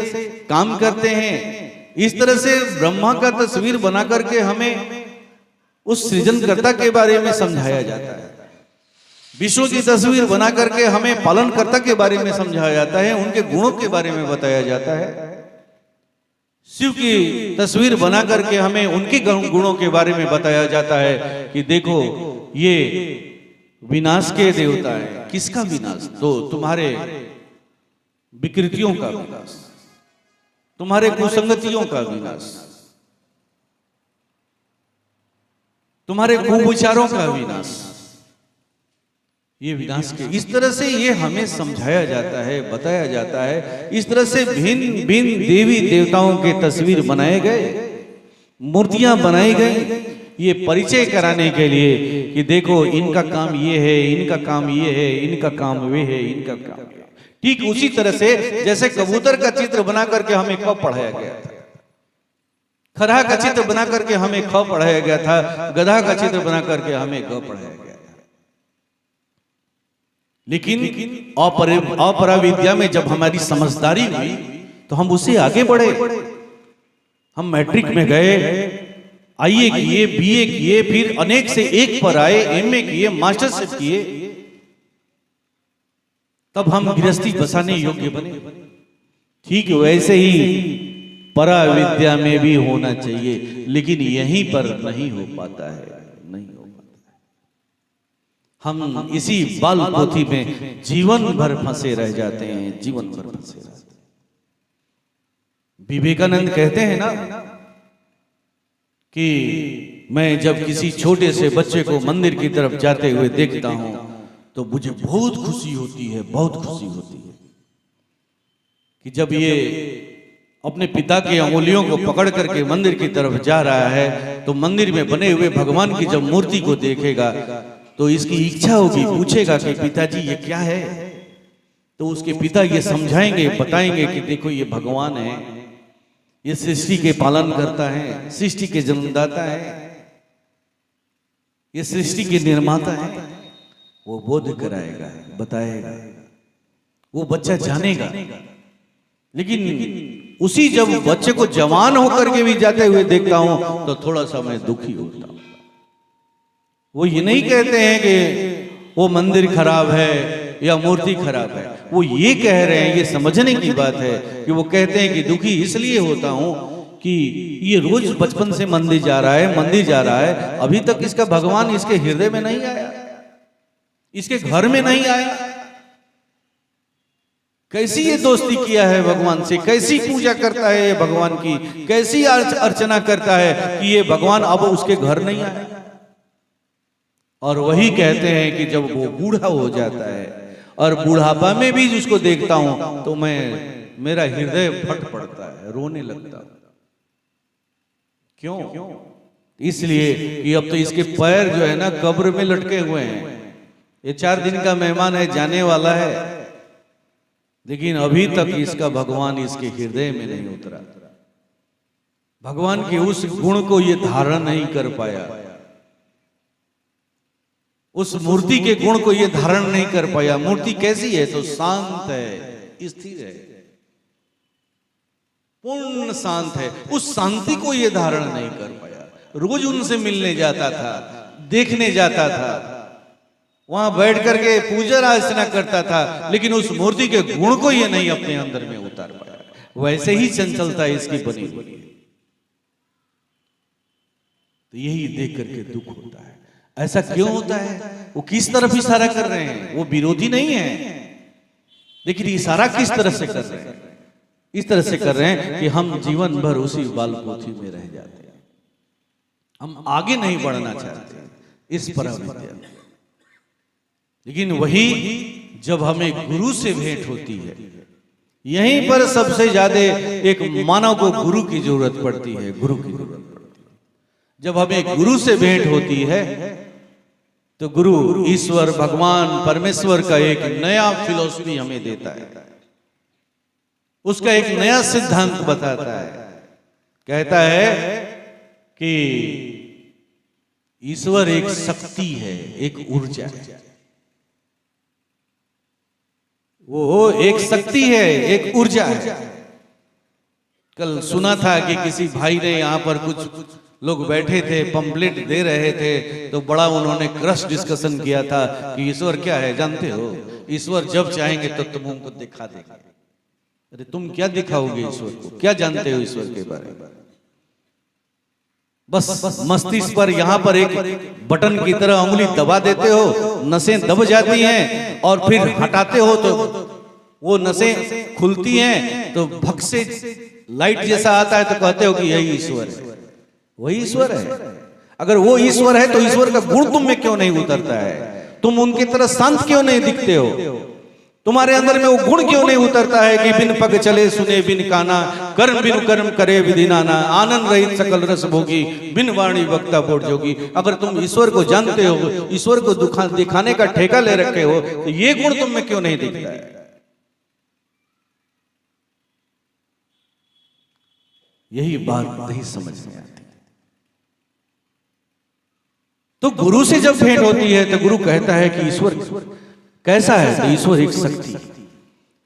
काम करते हैं। इस तरह से ब्रह्मा का तस्वीर बना करके हमें उस सृजनकर्ता के बारे में समझाया जाता है, विश्व की तस्वीर बना करके हमें पालनकर्ता के बारे में समझाया जाता है, उनके गुणों के बारे में बताया जाता है। शिव की तस्वीर बना करके हमें उनके गुणों के बारे में बताया जाता है कि देखो ये विनाश के देवता है। किसका विनाश? तो तुम्हारे विकृतियों का विनाश, तुम्हारे कुसंगतियों का विनाश, तुम्हारे कुविचारों का विनाश, ये विनाश के। इस तरह से ये हमें समझाया जाता है, बताया जाता है। इस तरह से भिन्न भिन्न देवी देवताओं के तस्वीर बनाए गए, मूर्तियां बनाई गई, ये परिचय कराने के लिए कि देखो इनका काम ये है, इनका काम ये है, इनका काम वे है, इनका काम ये। ठीक उसी तरह से जैसे कबूतर का चित्र बना करके हमें क पढ़ाया गया था, खरहा का चित्र बना करके हमें ख पढ़ाया गया था, गधा का चित्र बना करके हमें ग पढ़ाया गया था। लेकिन अपराविद्या में जब हमारी समझदारी हुई तो हम उससे आगे बढ़े। हम मैट्रिक में गए, आईए किए, बीए किए, फिर अनेक से एक पर आए, एमए किए, मास्टरशिप किए, तब हम गृहस्थी बसाने योग्य बने। ठीक वैसे ही पराविद्या में भी होना चाहिए, लेकिन यहीं पर नहीं हो पाता है, नहीं हो पाता है। हम इसी बाल पोथी में जीवन भर फंसे रह जाते हैं, जीवन भर फंसे रहते हैं। विवेकानंद कहते हैं ना कि मैं जब किसी छोटे से बच्चे को मंदिर की तरफ जाते हुए देखता हूं तो मुझे बहुत खुशी होती है, बहुत खुशी होती है कि जब ये अपने पिता की अंगुलियों को पकड़ करके मंदिर की तरफ जा रहा है तो मंदिर में बने हुए भगवान की जब मूर्ति को देखेगा तो इसकी इच्छा होगी, पूछेगा कि पिताजी ये क्या है? तो उसके पिता ये समझाएंगे, बताएंगे कि देखो ये भगवान है, ये सृष्टि के पालन करता है, सृष्टि के जन्मदाता है, ये सृष्टि के निर्माता है। वो बोध कराएगा, बताएगा, वो बच्चा जानेगा। लेकिन उसी जब बच्चे को जवान होकर के भी जाते हुए देखता हूं तो थोड़ा सा मैं दुखी होता हूं। वो ये नहीं कहते हैं कि वो मंदिर खराब है या मूर्ति खराब है, वो ये कह रहे हैं, ये समझने की बात है कि वो कहते हैं कि दुखी इसलिए होता हूं कि ये रोज बचपन से मंदिर जा रहा है, अभी तक इसका भगवान इसके हृदय में नहीं आया, इसके घर में नहीं आया। कैसी ये दोस्ती किया है भगवान से, कैसी पूजा करता है ये भगवान की, कैसी अर्चना करता है कि ये भगवान अब उसके घर नहीं आया। और वही कहते हैं कि जब वो बूढ़ा हो जाता है और बुढ़ापा में भी उसको देखता हूं तो मेरा हृदय फट पड़ता है, रोने लगता है। क्यों? इसलिए कि अब तो इसके पैर जो है ना कब्र में लटके हुए हैं। ये 4 दिन का मेहमान है, जाने वाला है, लेकिन अभी तक इसका भगवान इसके हृदय में नहीं उतरा। भगवान के उस गुण को ये धारण नहीं कर पाया, उस मूर्ति के गुण को ये धारण नहीं कर पाया। मूर्ति कैसी है? तो शांत है, स्थिर है, पूर्ण शांत है। उस शांति को ये धारण नहीं कर पाया। रोज उनसे मिलने जाता था, देखने जाता था, वहां बैठ करके पूजा अर्चना करता था, लेकिन उस मूर्ति के गुण को ये नहीं अपने अंदर में उतार पाया। वैसे ही चंचलता इसकी बनी हुई है। तो यही देख करके दुख होता है। ऐसा क्यों होता है? वो किस तरफ इशारा कर रहे हैं? वो विरोधी नहीं है, लेकिन इशारा किस तरह से कर रहे हैं? इस तरह से कर रहे हैं कि हम जीवन भर उसी बाल पोथी में रह जाते हैं, हम आगे नहीं बढ़ना चाहते इस परमविद्या में। लेकिन वही जब हमें गुरु से भेंट होती है, यहीं पर सबसे ज्यादा एक मानव को गुरु की जरूरत पड़ती है। गुरु की जरूरत पड़ती है। जब हमें गुरु से भेंट होती है तो गुरु ईश्वर भगवान परमेश्वर का एक नया फिलॉसफी हमें देता है, उसका एक नया सिद्धांत बताता है। कहता है कि ईश्वर एक शक्ति है, एक ऊर्जा है। वो एक शक्ति है, एक ऊर्जा है। कल सुना था कि किसी भाई ने यहाँ पर कुछ लोग बैठे थे, पंपलेट दे रहे थे, तो बड़ा उन्होंने क्रश डिस्कशन किया था कि ईश्वर क्या है जानते हो? ईश्वर जब चाहेंगे तो तुम उनको दिखा देंगे। अरे तुम क्या दिखाओगे ईश्वर को? क्या जानते हो ईश्वर के बारे में? बस मस्तिष्क पर यहाँ पर एक बटन की तरह उंगली दबा देते हो, नसें दब जाती हैं, और फिर हटाते हो तो वो नसें खुलती हैं, तो भक से लाइट जैसा आता है, तो कहते हो कि यही ईश्वर है। वही ईश्वर है। अगर वो ईश्वर है तो ईश्वर का गुण तुम में क्यों नहीं उतरता है? तुम उनकी तरह शांत क्यों नहीं दिखते हो? तुम्हारे अंदर में वो गुण क्यों नहीं उतरता है कि बिन पग चले सुने बिन काना, कर्म बिन कर्म करे विधि नाना, आनंद रहित सकल रस भोगी, बिन वाणी वक्ता बोट जोगी। अगर तुम ईश्वर को जानते हो, ईश्वर को दिखाने का ठेका ले रखे हो, तो ये गुण तुम में क्यों नहीं दिखता है? यही बात नहीं समझ में आती। तो गुरु से जब भेंट होती है तो गुरु कहता है कि ईश्वर कैसा है? तो ईश्वर एक शक्ति।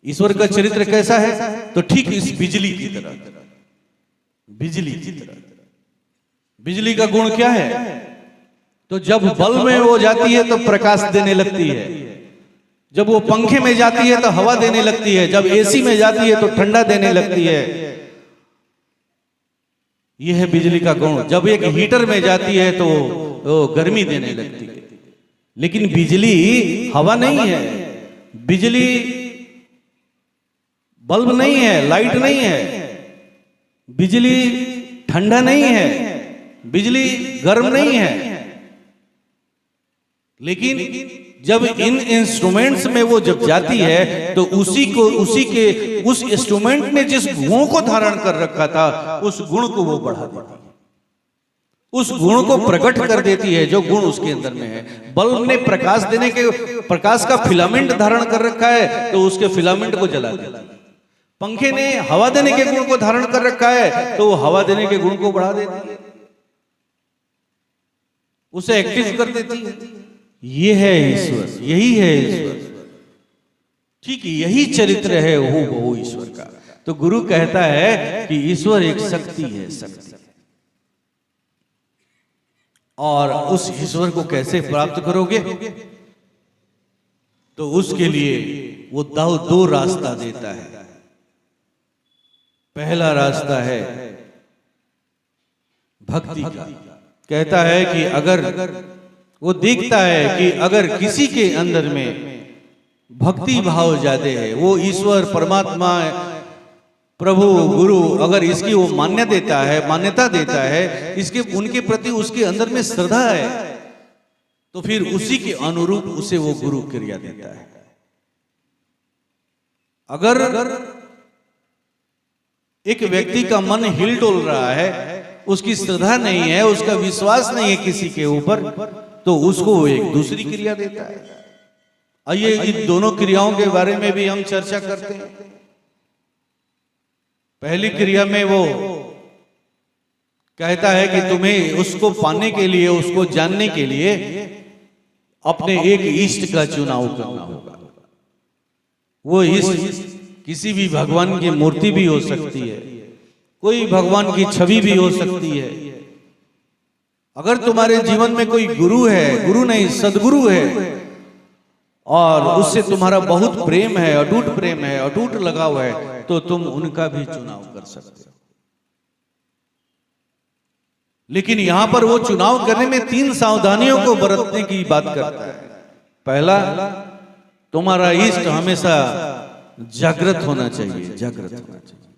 ईश्वर का चरित्र कैसा है? तो ठीक इस बिजली की तरह, बिजली की तरह। बिजली का गुण क्या है? तो जब बल्ब में वो जाती है तो प्रकाश देने लगती है, जब वो पंखे में जाती है तो हवा देने लगती है, जब एसी में जाती है तो ठंडा देने लगती है। यह है बिजली का गुण। जब एक हीटर में जाती है तो वो गर्मी देने लगती है। लेकिन बिजली हवा नहीं है, बिजली बल्ब नहीं है, लाइट नहीं है, बिजली ठंडा नहीं है, बिजली गर्म नहीं है। लेकिन जब इन इंस्ट्रूमेंट्स में वो जब जाती है तो उस इंस्ट्रूमेंट ने जिस गुण को धारण कर रखा था, उस गुण को वो बढ़ा देती है, उस गुण को प्रकट कर देती है जो गुण उसके अंदर में है। बल्ब ने प्रकाश का फिलामेंट धारण कर रखा है तो उसके फिलामेंट को जला देती है। पंखे ने हवा देने के गुण को धारण कर रखा है तो वो हवा देने के गुण को बढ़ा देती है, उसे एक्टिव कर देती है। ये है ईश्वर, यही है ईश्वर। ठीक यही चरित्र है वो ईश्वर का। तो गुरु कहता है कि ईश्वर एक शक्ति है, शक्ति। और उस ईश्वर को कैसे प्राप्त करोगे? तो उसके लिए वो दो रास्ता देता है। पहला रास्ता है भक्ति का। कहता है कि अगर वो देखता है कि अगर किसी के अंदर में भक्ति भाव ज्यादा है, वो ईश्वर परमात्मा प्रभु गुरु अगर इसकी वो मान्यता देता है, इसके उनके प्रति उसके अंदर में श्रद्धा है, तो फिर उसी के अनुरूप उसे वो गुरु क्रिया देता है। अगर एक व्यक्ति का मन हिल डोल रहा है उसकी श्रद्धा नहीं है, उसका विश्वास नहीं है किसी के ऊपर, तो उसको वो एक दूसरी क्रिया देता है। आइए इन दोनों क्रियाओं के बारे में भी हम चर्चा करते हैं। पहली क्रिया में वो कहता है कि तुम्हें उसको पाने के लिए, उसको जानने के लिए अपने एक इष्ट का चुनाव करना होगा। वो इष्ट किसी भी भगवान की मूर्ति भी हो सकती है, कोई भगवान की छवि भी हो सकती है। अगर तुम्हारे जीवन में कोई गुरु है, गुरु नहीं सदगुरु है, और उससे तुम्हारा बहुत प्रेम है, अटूट प्रेम है, अटूट लगाव है, तो तुम उनका भी चुनाव कर सकते हो। लेकिन यहां पर वो चुनाव करने में 3 सावधानियों को बरतने की बात करता है। पहला, तुम्हारा इष्ट हमेशा जागृत होना चाहिए, जागृत होना चाहिए,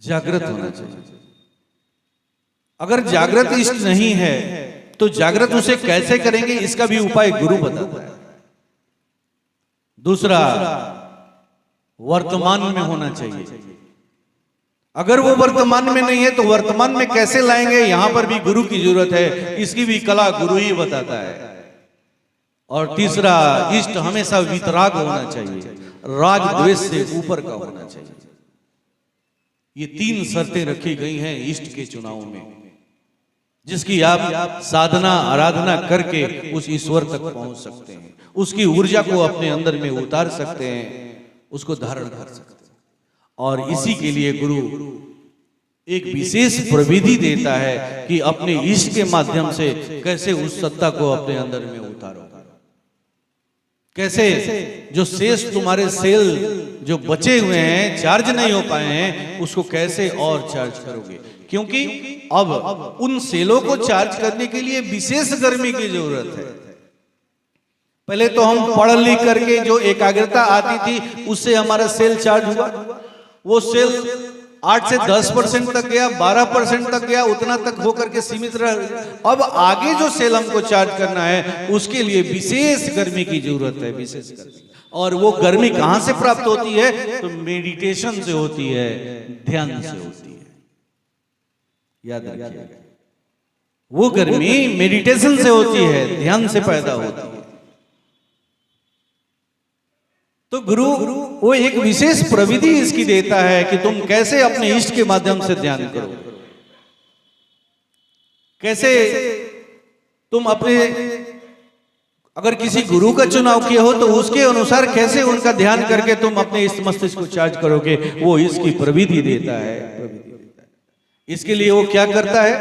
जागृत होना चाहिए। अगर जागृत इष्ट नहीं है तो जागृत उसे कैसे करेंगे, इसका भी उपाय गुरु बताता है। दूसरा, वर्तमान में होना चाहिए। अगर वो वर्तमान में नहीं है तो वर्तमान में कैसे लाएंगे, यहां पर भी गुरु की जरूरत है। इसकी भी कला गुरु ही बताता है। और तीसरा, इष्ट हमेशा वितराग होना चाहिए, राग द्वेष से ऊपर का होना चाहिए। ये 3 शर्तें रखी गई हैं इष्ट के चुनाव में, जिसकी आप साधना आराधना करके उस ईश्वर तक पहुंच सकते हैं, उसकी ऊर्जा को अपने अंदर में उतार सकते हैं, उसको धारण कर सकते हैं। और इसी के लिए गुरु एक विशेष प्रविधि देता है कि अपने इष्ट के माध्यम से कैसे उस सत्ता को अपने अंदर में उतारो, कैसे जो शेष तुम्हारे सेल जो बचे हुए हैं, चार्ज नहीं हो पाए हैं, उसको कैसे और चार्ज करोगे। क्योंकि अब उन सेलों को चार्ज करने के लिए विशेष गर्मी की जरूरत है। पहले तो हम पढ़ लिख करके जो एकाग्रता आती थी उससे हमारा सेल चार्ज हुआ, वो सेल 8 से 10% तक गया, 12% तक गया, उतना तक होकर के सीमित रह। अब आगे जो सेल हमको चार्ज करना है उसके लिए विशेष गर्मी की जरूरत है, विशेष गर्मी। और वो गर्मी कहां से प्राप्त होती है, तो मेडिटेशन से होती है, ध्यान से होती है। याद रखिए, वो गर्मी मेडिटेशन से होती है, ध्यान से पैदा होती है। तो गुरु वो एक विशेष प्रविधि इसकी देता है कि तुम कैसे अपने इष्ट के माध्यम से ध्यान करो, कैसे तुम अपने, अगर किसी गुरु का चुनाव किया हो तो उसके अनुसार कैसे उनका ध्यान करके तुम अपने इष्ट मस्तिष्क को चार्ज करोगे, वो इसकी प्रविधि देता है। इसके लिए वो क्या करता है,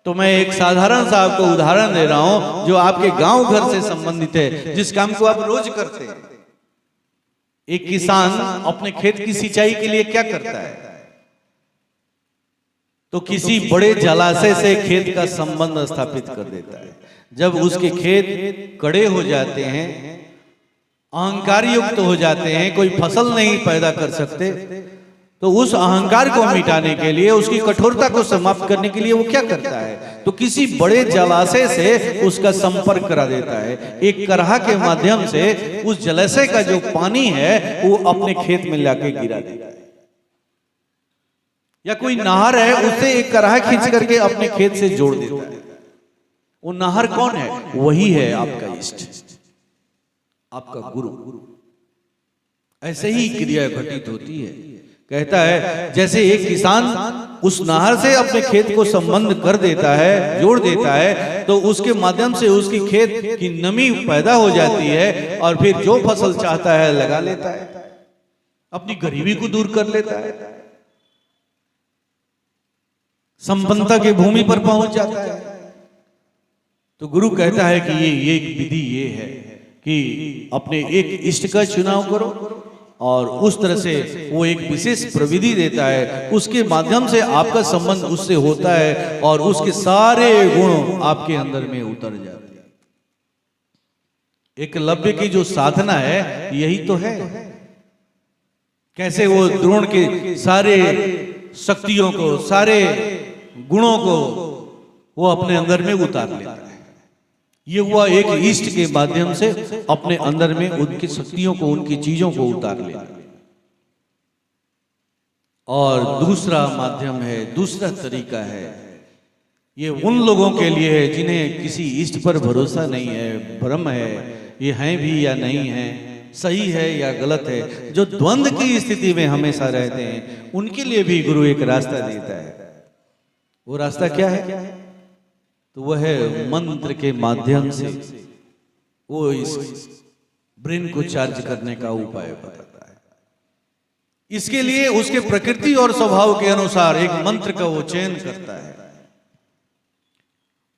तो मैं एक साधारण सा आपको उदाहरण दे रहा हूं जो आपके गांव घर से संबंधित है, जिस काम को आप रोज करते हैं। एक किसान अपने खेत की सिंचाई के लिए क्या करता है, तो किसी बड़े जलाशय से खेत का संबंध स्थापित कर देता है। जब उसके खेत कड़े हो जाते हैं, अहंकार युक्त हो जाते हैं, कोई फसल नहीं पैदा कर सकते, तो उस अहंकार को मिटाने के लिए, उसकी कठोरता को समाप्त करने के लिए वो क्या करता है, तो किसी बड़े जलाशय से उसका संपर्क करा देता है। एक करहा के माध्यम से उस जलाशय का जो पानी है वो अपने खेत में लाके गिरा देता है। या कोई नहर है, उससे एक करहा खींच करके अपने खेत से जोड़ देता है। वो नहर कौन है, वही है आपका इष्ट, आपका गुरु। ऐसे ही क्रिया घटित होती है। कहता है जैसे एक किसान उस नहर से अपने खेत को संबंध कर देता है, जोड़ देता है, तो उसके माध्यम से उसकी खेत की नमी पैदा हो जाती है और फिर जो फसल चाहता है लगा लेता है, अपनी गरीबी को दूर कर लेता है, संपन्नता की भूमि पर पहुंच जाता है। तो गुरु कहता है कि ये एक विधि ये है कि अपने एक इष्ट का चुनाव करो, और उस तरह से वो एक विशेष प्रविधि देता है, उसके माध्यम से आपका संबंध उससे होता है और उसके सारे गुण आपके अंदर में उतर जाते हैं। एकलव्य की जो साधना है यही तो है, कैसे वो द्रोण के सारे शक्तियों को, सारे गुणों को वो अपने अंदर में उतार लेता है। ये हुआ एक इष्ट के माध्यम से अपने अंदर में उनकी शक्तियों को, उनकी चीजों को उतार ले। और दूसरा माध्यम है, दूसरा तरीका है, ये उन लोगों के लिए है जिन्हें किसी इष्ट पर भरोसा नहीं है, भ्रम है, ये हैं भी या नहीं है, सही है या गलत है, जो द्वंद्व की स्थिति में हमेशा रहते हैं, उनके लिए भी गुरु एक रास्ता देता है। वो रास्ता क्या है? तो वह है मंत्र के माध्यम से वो इस ब्रेन को चार्ज करने का उपाय बताता है। इसके लिए उसके प्रकृति और स्वभाव के अनुसार एक मंत्र का वो चयन करता है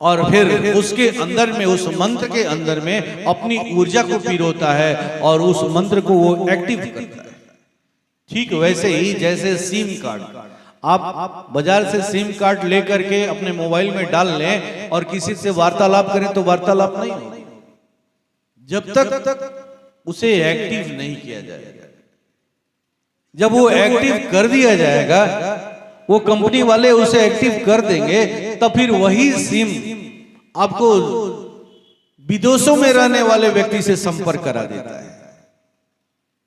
और फिर उसके अंदर में, उस मंत्र के अंदर में अपनी ऊर्जा को पिरोता है और उस मंत्र को वो एक्टिव करता है। ठीक वैसे ही जैसे सिम कार्ड, आप बाजार से सिम कार्ड लेकर के अपने मोबाइल में डाल लें और किसी से वार्तालाप करें तो वार्तालाप नहीं होगा जब तक उसे एक्टिव नहीं किया जाएगा। जब वो एक्टिव कर दिया जाएगा, वो कंपनी वाले उसे एक्टिव कर देंगे, तो फिर वही सिम आपको विदेशों में रहने वाले व्यक्ति से संपर्क करा देता है।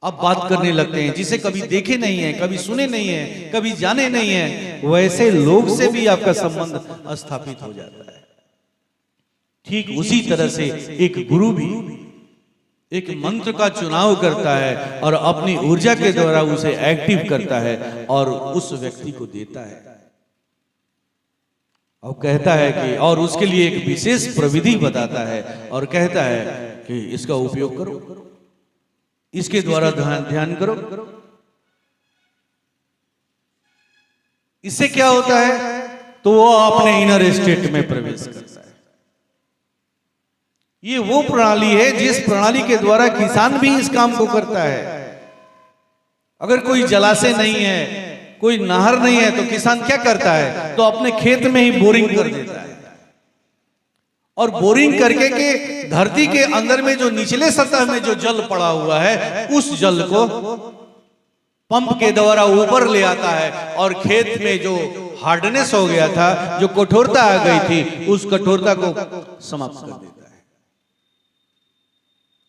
आप बात करने लगते हैं जिसे कभी देखे नहीं है, कभी सुने नहीं है, कभी जाने नहीं है, वैसे लोग से भी आपका संबंध स्थापित हो जाता है। ठीक उसी तरह से एक गुरु भी एक मंत्र का चुनाव करता है और अपनी ऊर्जा के द्वारा उसे एक्टिव करता है और उस व्यक्ति को देता है और कहता है कि, और उसके लिए एक विशेष प्रविधि बताता है और कहता है कि इसका उपयोग करो, इसके द्वारा ध्यान करो। इससे क्या होता है? तो वो अपने इनर स्टेट में प्रवेश करता है। ये वो प्रणाली है जिस प्रणाली के द्वारा किसान भी इस काम को करता है। अगर कोई जलाशय नहीं है, कोई नहर नहीं है, तो किसान क्या करता है? तो अपने खेत में ही बोरिंग कर देता है और बोरिंग करके के धरती के अंदर में जो निचले सतह में जो जल पड़ा हुआ है, उस जल को पंप के द्वारा ऊपर ले आता है और खेत में जो हार्डनेस हो गया था, जो कठोरता आ गई थी, उस कठोरता को समाप्त कर देता है।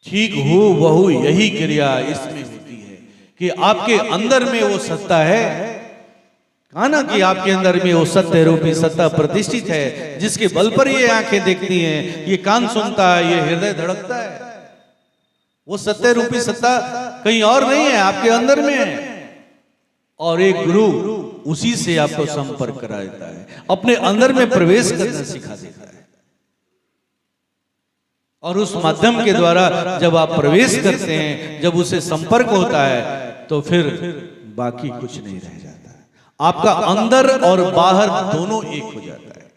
ठीक हो बहु यही क्रिया इसमें होती है कि आपके अंदर में वो सत्ता है, कहा ना कि आपके अंदर में वो सत्य रूपी सत्ता प्रतिष्ठित है, जिसके बल पर ये आंखें देखती हैं, ये कान सुनता है, ये हृदय धड़कता है। वो सत्य रूपी सत्ता कहीं और नहीं है, आपके अंदर में है। और एक गुरु उसी से आपको संपर्क करा देता है, अपने अंदर में प्रवेश करना सिखा देता है और उस माध्यम के द्वारा जब आप प्रवेश करते हैं, जब उसे संपर्क होता है, तो फिर बाकी कुछ नहीं रह जाता है। आपका अंदर और बाहर दोनों एक हो जाता है।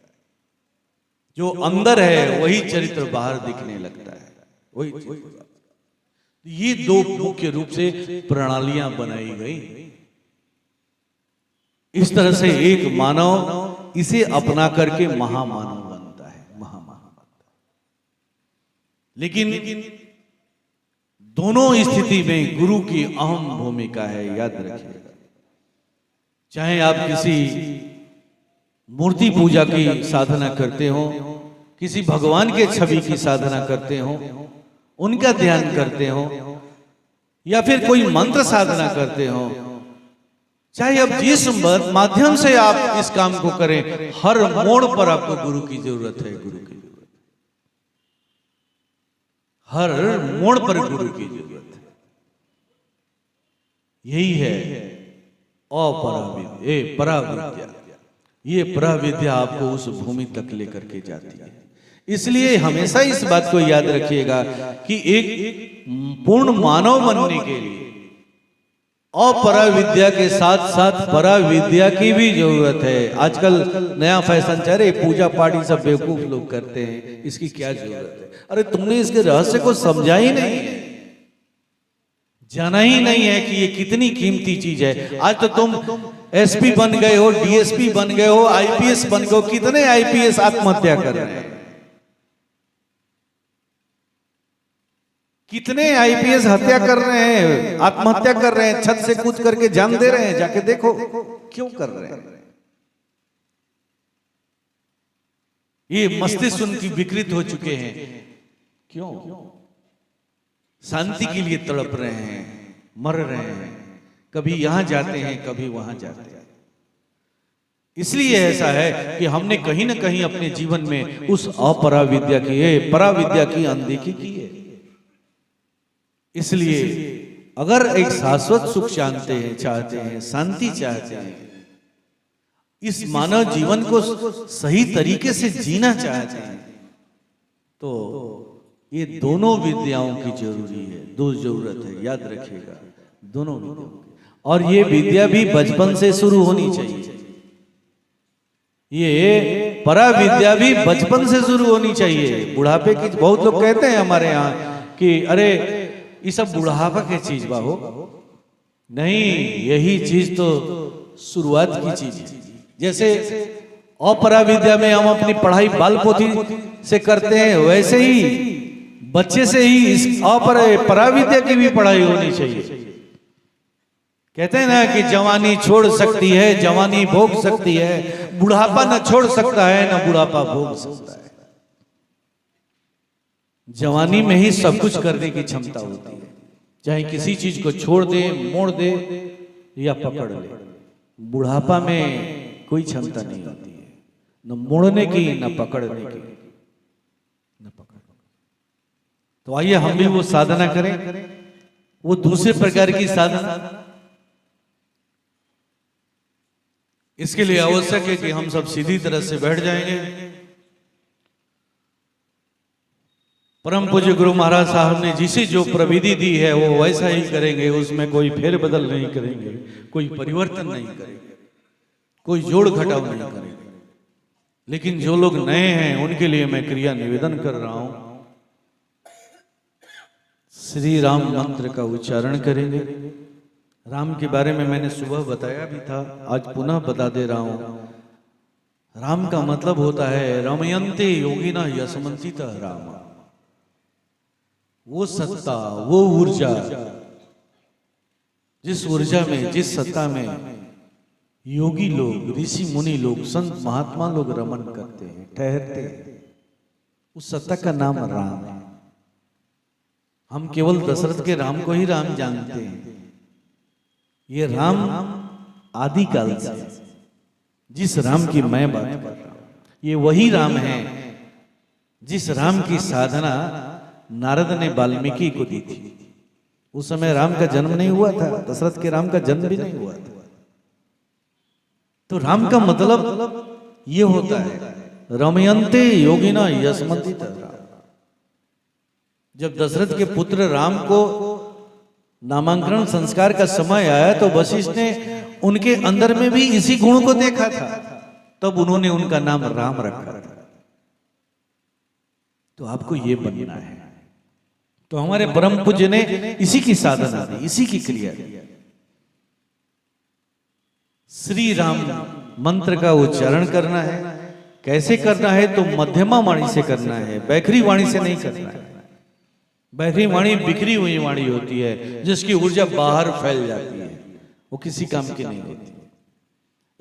जो अंदर है वही चरित्र बाहर दिखने लगता है, वही चरित्र। ये दो मुख्य रूप से प्रणालियां बनाई गई। इस तरह से एक मानव इसे अपना करके महामानव बनता है, महामानव बनता है। लेकिन दोनों स्थिति में गुरु की अहम भूमिका है, याद रखिएगा। चाहे आप किसी मूर्ति पूजा की साधना करते हो, किसी भगवान के छवि की साधना करते हो, उनका ध्यान करते हो, या फिर कोई मंत्र साधना करते हो, चाहे अब जिस माध्यम से आप इस काम को करें, हर मोड़ पर आपको गुरु की जरूरत है, गुरु की जरूरत है। हर मोड़ पर गुरु की जरूरत है। यही है अपराविद्या, पराविद्या। ये पराविद्या आपको उस भूमि तक लेकर के जाती है। इसलिए हमेशा इस बात को याद रखिएगा कि एक पूर्ण मानव बनने के लिए अपराविद्या के साथ साथ पराविद्या की भी जरूरत है। आजकल नया फैशन चल रहा है, पूजा पाठ ये सब बेवकूफ लोग करते हैं, इसकी क्या जरूरत है? अरे तुमने इसके रहस्य को समझा ही नहीं है, जाना ही नहीं है कि ये कितनी कीमती चीज है। आज तो तुम एसपी बन गए हो, डीएसपी बन गए हो, आईपीएस बन गए हो। कितने आईपीएस आत्महत्या कर रहे हैं, कितने आईपीएस हत्या कर रहे हैं, आत्महत्या कर रहे हैं, छत से कूद करके जान दे रहे हैं। जाके देखो क्यों कर रहे हैं। ये मस्तिष्क उनकी विकृत हो चुके हैं। क्यों? शांति के लिए तड़प रहे हैं, मर रहे हैं, कभी यहां जाते हैं, कभी वहां जाते हैं। इसलिए ऐसा है कि हमने कहीं ना कहीं अपने जीवन में उस अपराविद्या की, पराविद्या की अनदेखी की है। इसलिए अगर एक शाश्वत सुख चाहते हैं, शांति चाहते हैं, इस मानव जीवन को सही तरीके से जीना चाहते हैं, तो ये दोनों विद्याओं की जरूरी है, दो जरूरत है, याद रखिएगा, दोनों विद्याओं की। और ये विद्या भी बचपन से शुरू होनी चाहिए। ये पराविद्या भी बचपन से शुरू होनी चाहिए। बुढ़ापे की बहुत लोग कहते हैं हमारे यहाँ कि अरे ये सब बुढ़ापा की चीज बा हो, नहीं, यही चीज तो शुरुआत की चीज है। जैसे अपराविद्या में हम अपनी पढ़ाई बाल पोथी से करते हैं, वैसे ही बच्चे से ही इस पराविद्या की भी पढ़ाई होनी चाहिए। कहते हैं ना कि जवानी छोड़ सकती है, जवानी भोग सकती है, बुढ़ापा न छोड़ सकता है, न बुढ़ापा भोग सकता है। जवानी में ही सब कुछ करने की क्षमता होती है, चाहे किसी चीज को छोड़ दे, मोड़ दे या पकड़ ले। बुढ़ापा में कोई क्षमता नहीं होती है, न मोड़ने की, न पकड़ने की, न पकड़। तो आइए हम भी वो साधना करें, वो दूसरे प्रकार की साधना। इसके लिए आवश्यक है कि हम सब सीधी तरह से बैठ जाएंगे। परम पूज्य गुरु महाराज साहब ने जिसे जो प्रविधि दी है वो वैसा ही करेंगे, उसमें कोई फेरबदल नहीं करेंगे, कोई परिवर्तन नहीं करेंगे, कोई जोड़ घटाव नहीं करेंगे। लेकिन जो लोग नए हैं उनके लिए मैं क्रिया निवेदन कर रहा हूं। श्री राम मंत्र का उच्चारण करेंगे। राम के बारे में मैंने सुबह बताया भी था, आज पुनः बता दे रहा हूं। राम का मतलब होता है रमयन्ते योगिना यशमंतिता राम। वो सत्ता, वो ऊर्जा, जिस ऊर्जा में, जिस सत्ता में योगी लोग, ऋषि मुनि लोग, संत महात्मा लोग रमन करते हैं, ठहरते हैं, उस सत्ता का नाम राम है। हम केवल दशरथ के राम को ही राम जानते हैं। ये राम आदि काल से, जिस राम की मैं बात कर रहा हूं, ये वही राम है जिस राम की साधना नारद ने वाल्मीकि को दी थी। उस समय राम का जन्म नहीं हुआ था, दशरथ के राम का जन्म भी नहीं हुआ था। तो राम का मतलब ये होता है रमयन्ते योगिना यशमंतिता राम। जब दशरथ के पुत्र राम को नामांकन संस्कार का समय आया तो वशिष्ठ ने उनके अंदर में भी इसी गुण को देखा था, तब उन्होंने उनका नाम राम रखा था। तो आपको ये बनना है। तो हमारे परम पूज्य ने इसी की साधना दी, इसी की क्रिया दी। श्री राम मंत्र का उच्चारण करना है। कैसे करना है? तो मध्यमा वाणी से करना है, बैखरी वाणी से नहीं करना है। बैखरी वाणी बिखरी हुई वाणी होती है, जिसकी ऊर्जा बाहर फैल जाती है, वो किसी काम की नहीं होती।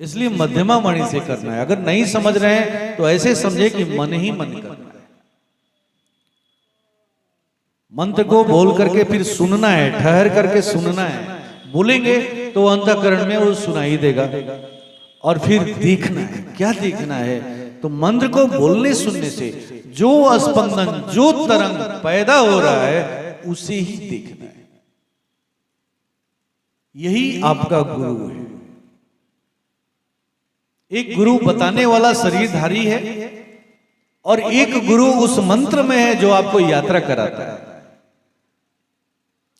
इसलिए मध्यमा वाणी से करना है। अगर नहीं समझ रहे हैं तो ऐसे समझे कि मन ही मन करना है। मंत्र को बोल करके फिर सुनना है, ठहर करके सुनना है। बोलेंगे तो अंतःकरण में वो सुनाई देगा। और फिर देखना है। क्या देखना है? तो मंत्र को बोलने सुनने से जो स्पंदन, जो तरंग पैदा हो रहा है, उसे ही देखना है। यही आपका गुरु है। एक गुरु बताने वाला शरीरधारी है और एक गुरु उस मंत्र में है जो आपको यात्रा कराता है।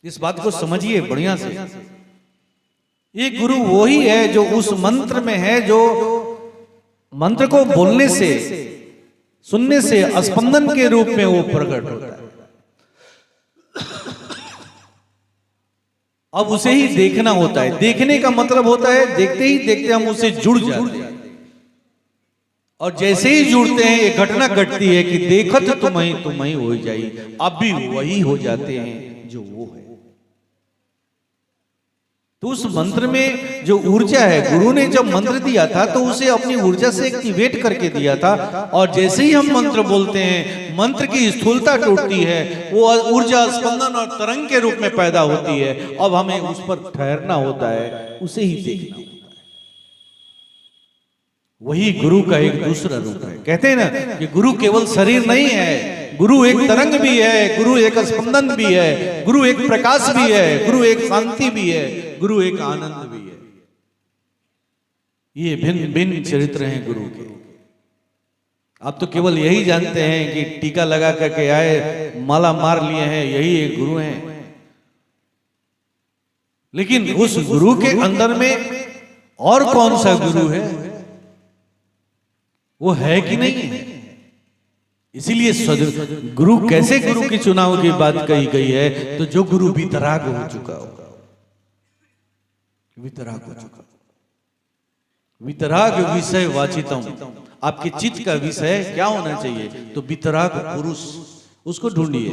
इस बात को समझिए बढ़िया से। एक गुरु वही है जो उस मंत्र में है, जो मंत्र को बोलने से, सुनने से स्पंदन के रूप में वो प्रकट होता है। अब उसे ही देखना होता है। देखने का मतलब होता है देखते ही देखते हम उससे जुड़ जाते हैं। और जैसे ही जुड़ते हैं एक घटना घटती है कि देखत तुम ही हो जाई। अब भी वही हो जाते हैं जो वो है। तो उस मंत्र में जो ऊर्जा है, गुरु ने जब मंत्र दिया था तो उसे अपनी ऊर्जा से एक्टिवेट करके दिया था। और जैसे ही हम मंत्र बोलते हैं, मंत्र की स्थूलता टूटती है, वो ऊर्जा स्पंदन और तरंग के रूप में पैदा होती है। अब हमें उस पर ठहरना होता है, उसे ही देखना होता है। वही गुरु का एक दूसरा रूप है। कहते हैं ना कि गुरु केवल शरीर नहीं है, गुरु एक तरंग भी है, गुरु एक स्पंदन भी है, गुरु एक प्रकाश भी है, गुरु एक शांति भी है, गुरु एक आनंद भी है। ये भिन्न भिन्न चरित्र हैं गुरु के। आप तो केवल यही जानते हैं कि टीका लगा करके आए, माला मार लिए हैं, यही एक गुरु हैं। लेकिन उस गुरु के अंदर में और कौन सा गुरु है, वो है कि नहीं है? इसीलिए गुरु कैसे गुरु की चुनाव की बात कही गई है, तो जो गुरु वितराग हो चुका होगा, वितराग हो चुका। वितराग विषय वाचितम, आपके चित्त का विषय क्या होना चाहिए? तो वितराग पुरुष, उसको ढूंढिए।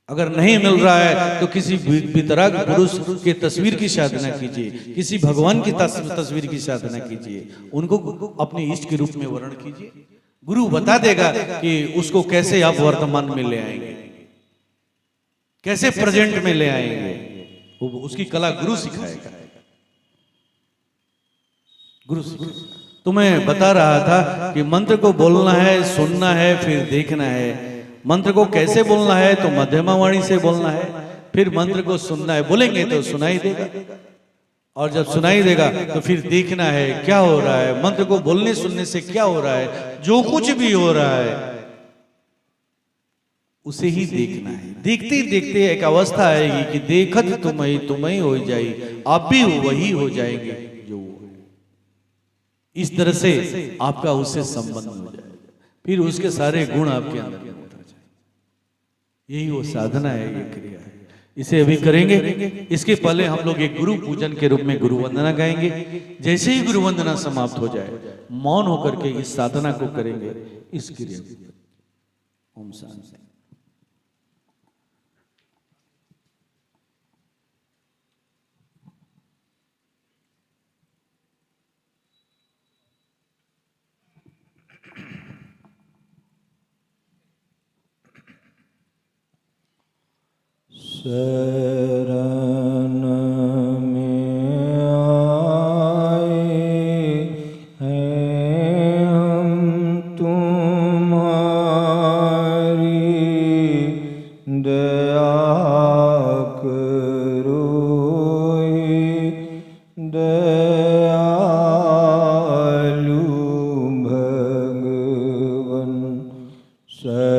अगर नहीं मिल रहा है तो किसी वितराग पुरुष के तस्वीर की साधना कीजिए, किसी भगवान की तस्वीर की साधना कीजिए, उनको अपने इष्ट के रूप में वर्ण कीजिए। गुरु बता देगा कि उसको कैसे आप वर्तमान में ले आएंगे, कैसे प्रेजेंट में ले आएंगे। वो उसकी कला गुरु सिखाएगा, गुरु सिखाएगा। तो मैं बता रहा था कि मंत्र को बोलना है, सुनना है, फिर देखना है। मंत्र को कैसे बोलना है? तो मध्यमा वाणी से बोलना है। फिर मंत्र को सुनना है, बोलेंगे तो सुनाई देगा, और जब सुनाई देगा तो फिर देखना है क्या हो रहा है। मंत्र को बोलने सुनने से क्या हो रहा है? जो कुछ भी हो रहा है उसे ही देखना है। देखते ही देखते एक अवस्था आएगी कि देखत तुम्हें हो जाएगी, आप भी वही हो जाएंगे जो वो है। इस तरह से आपका उससे संबंध हो जाएगा, फिर उसके सारे गुण आपके अंदर उतर जाएंगे। यही वो साधना है, ये क्रिया है। इसे अभी करेंगे। इसके पहले हम लोग एक गुरु पूजन के रूप में गुरु वंदना गाएंगे। जैसे ही गुरु वंदना समाप्त हो जाए, मौन होकर के इस साधना को करेंगे, इस क्रिया को। ओम शांति। शरण में आए हैं हम तुम्हारी, दया करो दयालु भगवन। शरण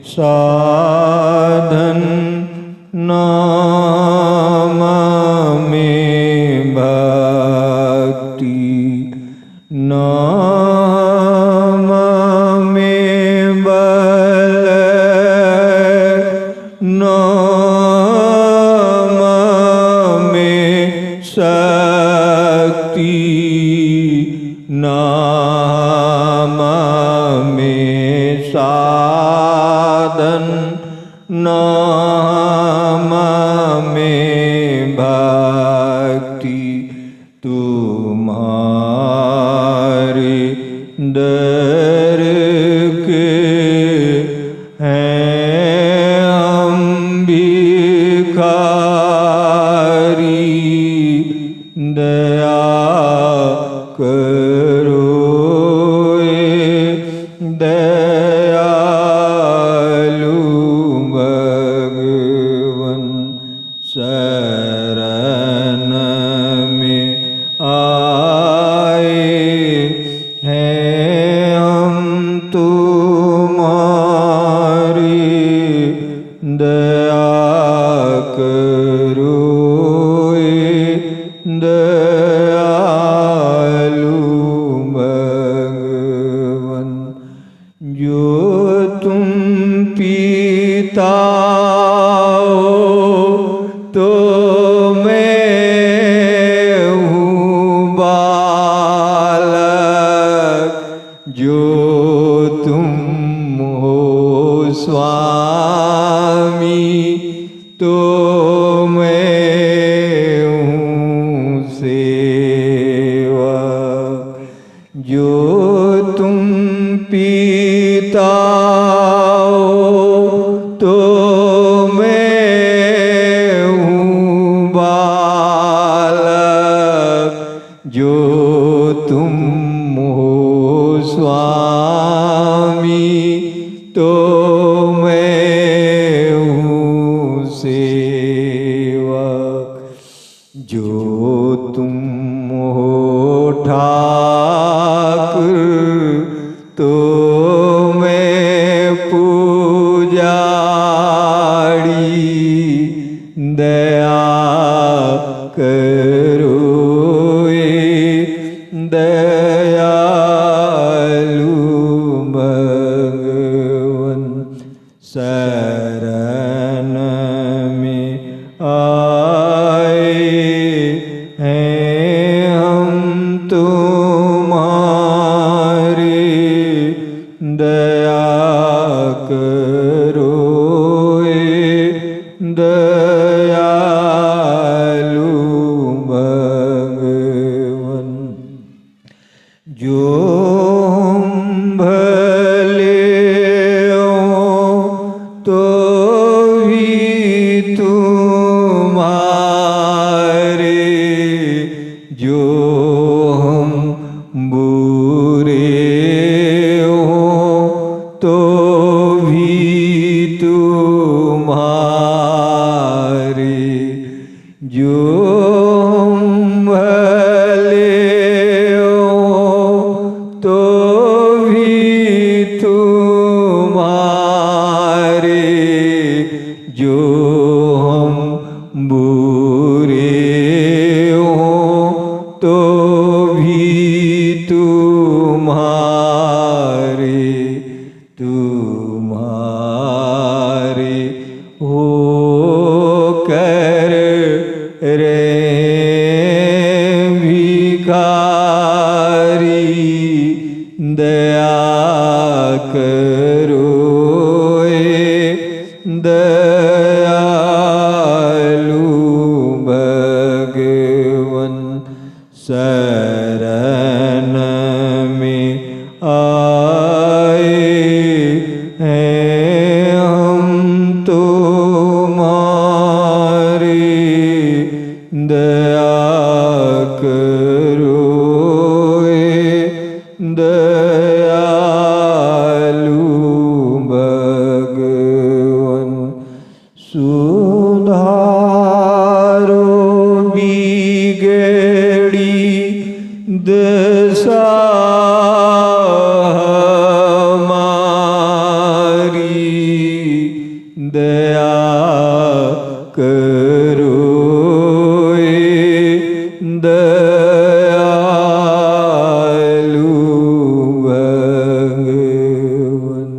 साधन, नाम में भक्ति, नाम में बल, नाम में शक्ति। नाम में साधन नाम में भक्ति तुम्हारे दर के हैं हम भिखारी दया करो दयालु भगवन शरण में आए हैं हम तुम्हारी दया करो दयालु भगवन जो तुम पीता हो तो मैं हूँ बालक जो तुम हो स्वामी तो मैं हूँ सेवक जो तुम पीता हो तो मैं हूँ बालक जो तुम हो स्वामी तो मैं हूँ सेवक जो तुम हो ठाकुर तो मैं पुजारी दया करो दयालु भगवन शरण में आए हैं हम तुम्हारे दया करो दयालु भगवन जो हम भले हों तो भी तुम्हारे जो हम बुरे हों तो भी तुम्हारे जो हम भले हों तो भी तुम्हारे जो हम बुरे हों तो भी तुम्हारे तुम्हारे हो कर रे भिखारी दया करो दयालु भगवन शरण में आए हैं हम तुम्हारे दया करो दयालु भगवन सुधारो बिगड़ी दशा हमारी दया करो दयालु भगवन।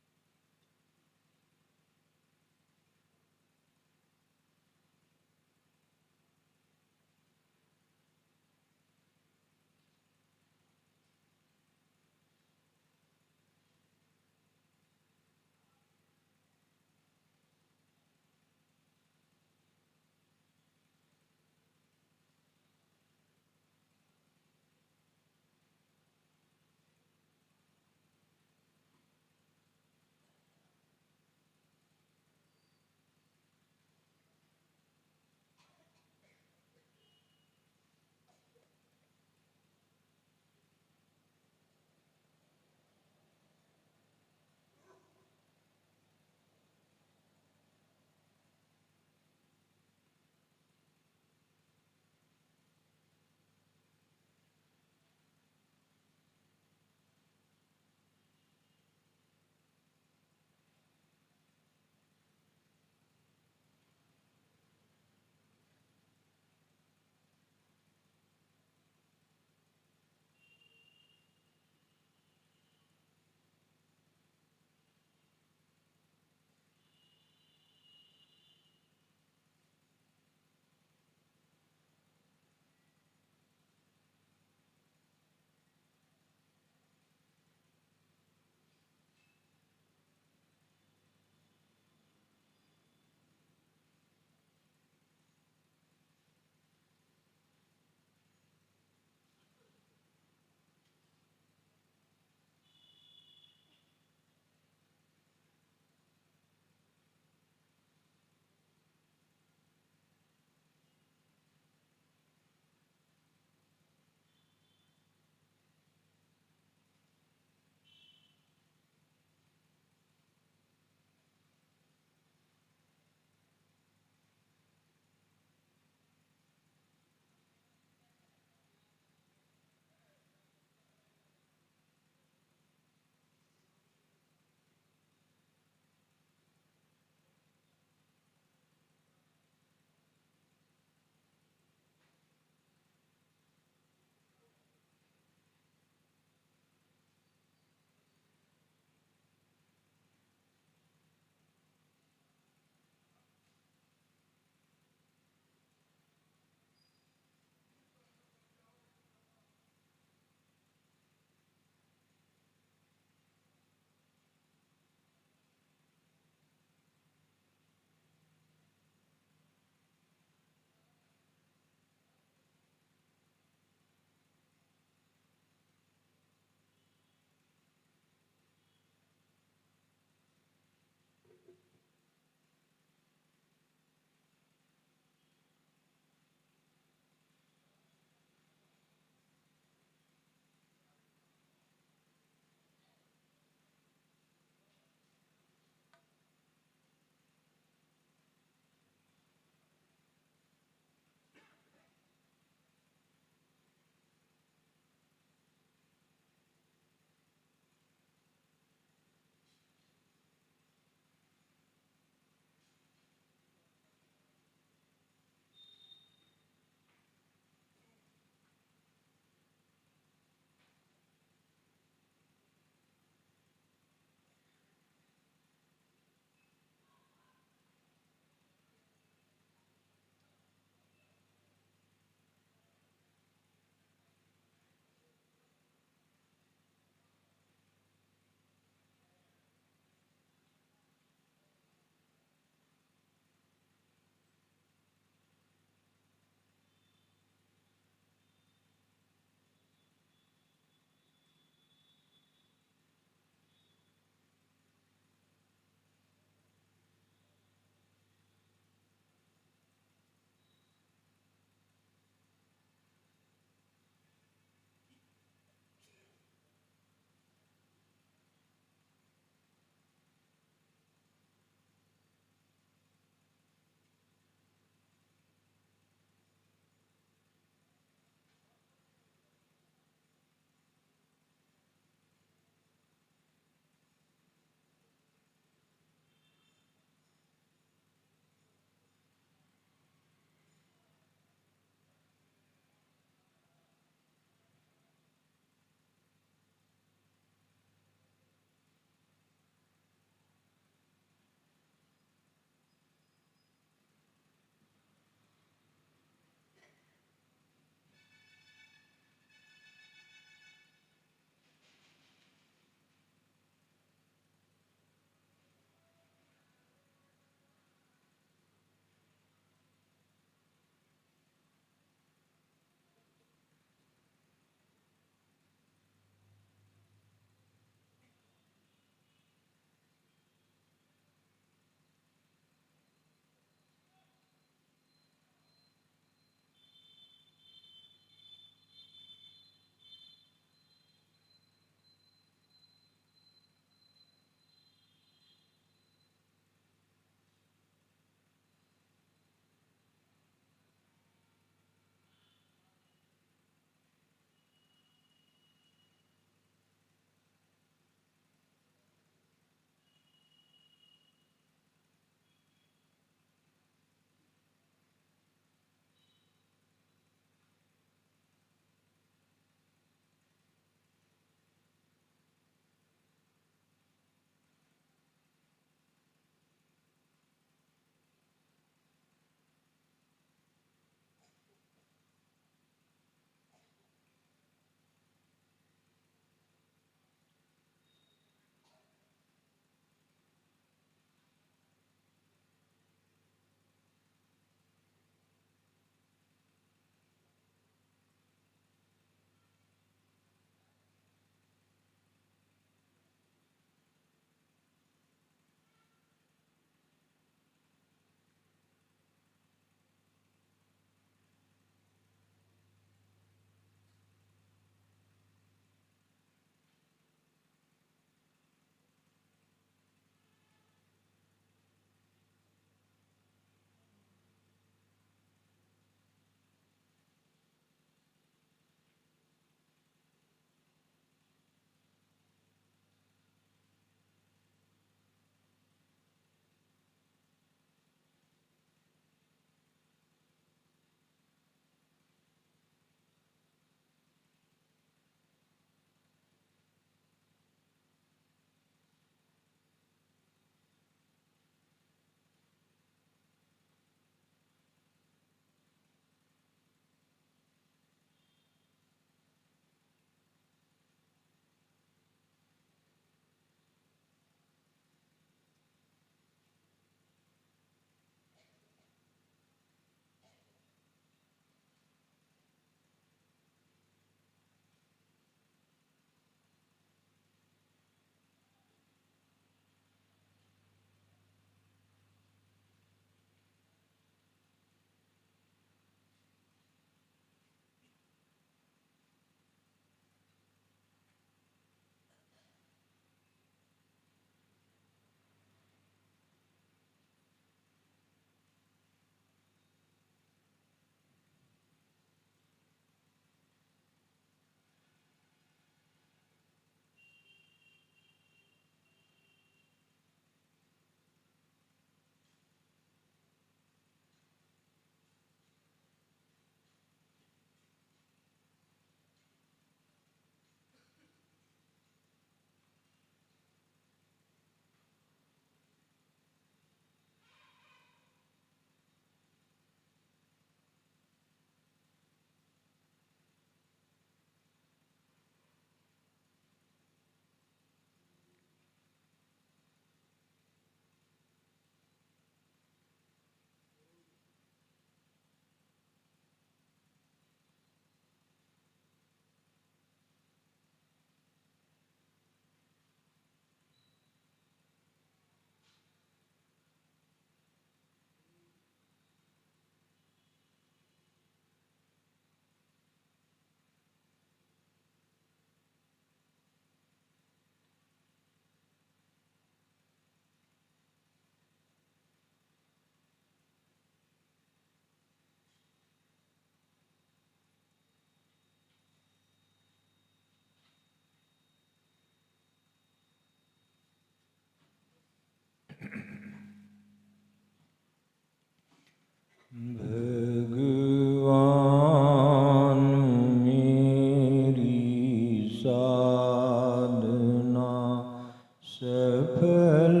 सफल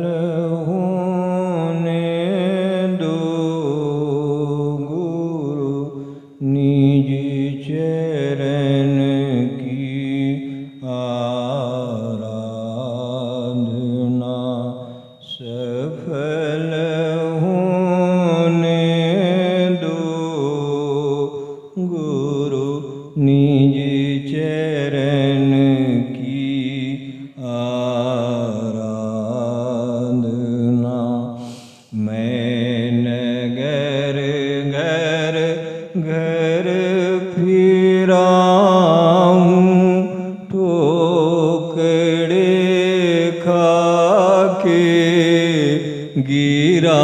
होने दो गुरु निज चरण की आराधना सफल होने दो गुरु निज चरण की आराधना मैं नगर घर घर फिराऊं ठोकरे खाके गिराऊं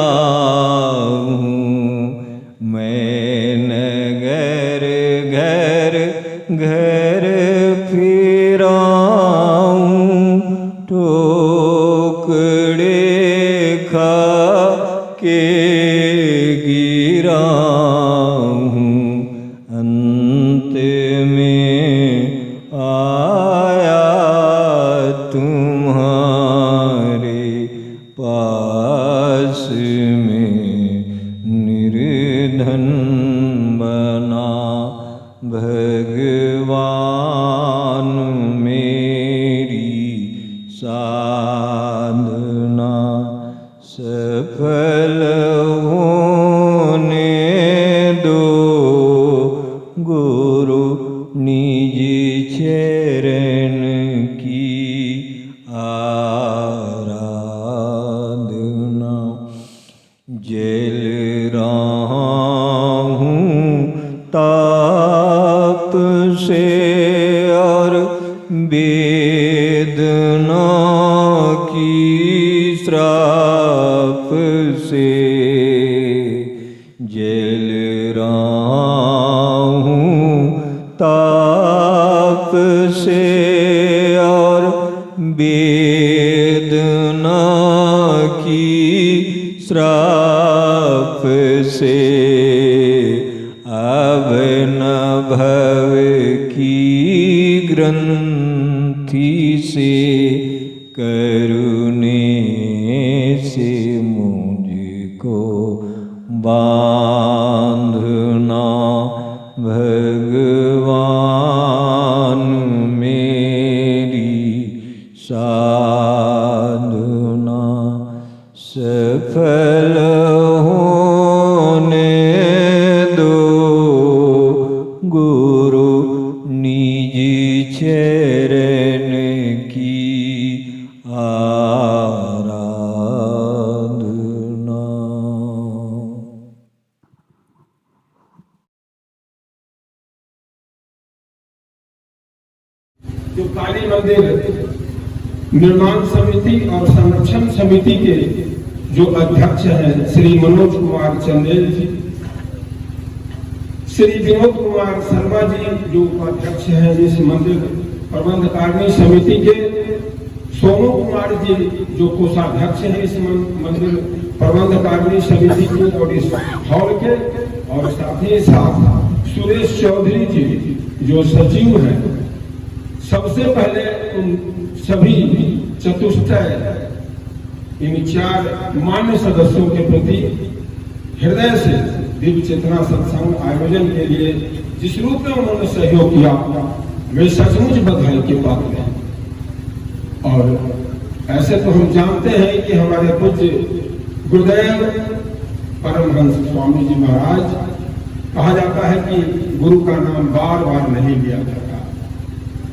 मैं नगर घर घर फिराऊं ठोकरे खाके गिराऊं अंत में आया तुम्हारे पास में निर्धन बना भगवान मेरी साधना सफल होने दो गुरु निज चरण की आराधना जल रहा हूँ ताप से और वेदना की श्राप से जल रहा हूँ ताप से और वेदना की श्राप से अब न भव की ग्रंथि से करुणे से मुझको बांधना भगवान मेरी साधना सफल होने दो गुरु निज चरण की आराधना। जो काली मंदिर निर्माण समिति और संरक्षण समिति के जो अध्यक्ष हैं श्री मनोज कुमार चंदेल जी, श्री विनोद कुमार शर्मा जी जो उपाध्यक्ष हैं इस मंदिर प्रबंध कारिणी समिति के, सोनू कुमार जी जो कोषाध्यक्ष हैं इस मंदिर प्रबंध कारिणी समिति के और इस हॉल के, और साथ ही साथ सुरेश चौधरी जी जो सचिव हैं। सबसे पहले उन सभी चतुष्टय इन 4 मान्य सदस्यों के प्रति हृदय से दिव्य चेतना सत्संग आयोजन के लिए जिस रूप में उन्होंने सहयोग किया, वे सचमुच बधाई के पात्र हैं। और ऐसे तो हम जानते हैं कि हमारे पूज्य गुरुदेव परमहंस स्वामी जी महाराज, कहा जाता है कि गुरु का नाम बार बार नहीं लिया जाता।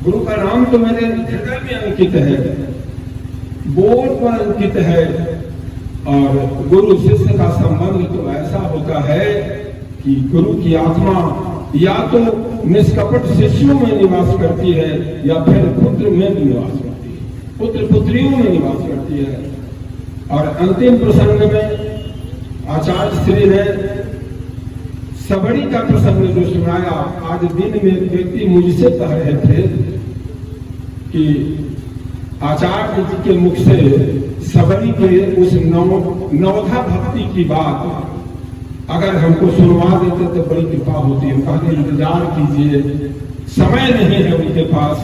गुरु का नाम तो मेरे हृदय में अंकित है, बोर्ड पर अंकित है। और गुरु शिष्य का संबंध तो ऐसा होता है कि गुरु की आत्मा या तो निष्कपट शिष्यों में निवास करती है या फिर पुत्र में निवास करती है, पुत्र पुत्रियों में निवास करती है। और अंतिम प्रसंग में आचार्य श्री ने सबरी का प्रसंग जो सुनाया, आज दिन में एक व्यक्ति मुझसे कह रहे थे कि आचार्य जी के मुख से सबरी के उस नवधा भक्ति की बात अगर हमको सुनवा देते तो बड़ी कृपा होती है। कहते इंतजार कीजिए, समय नहीं है उनके पास,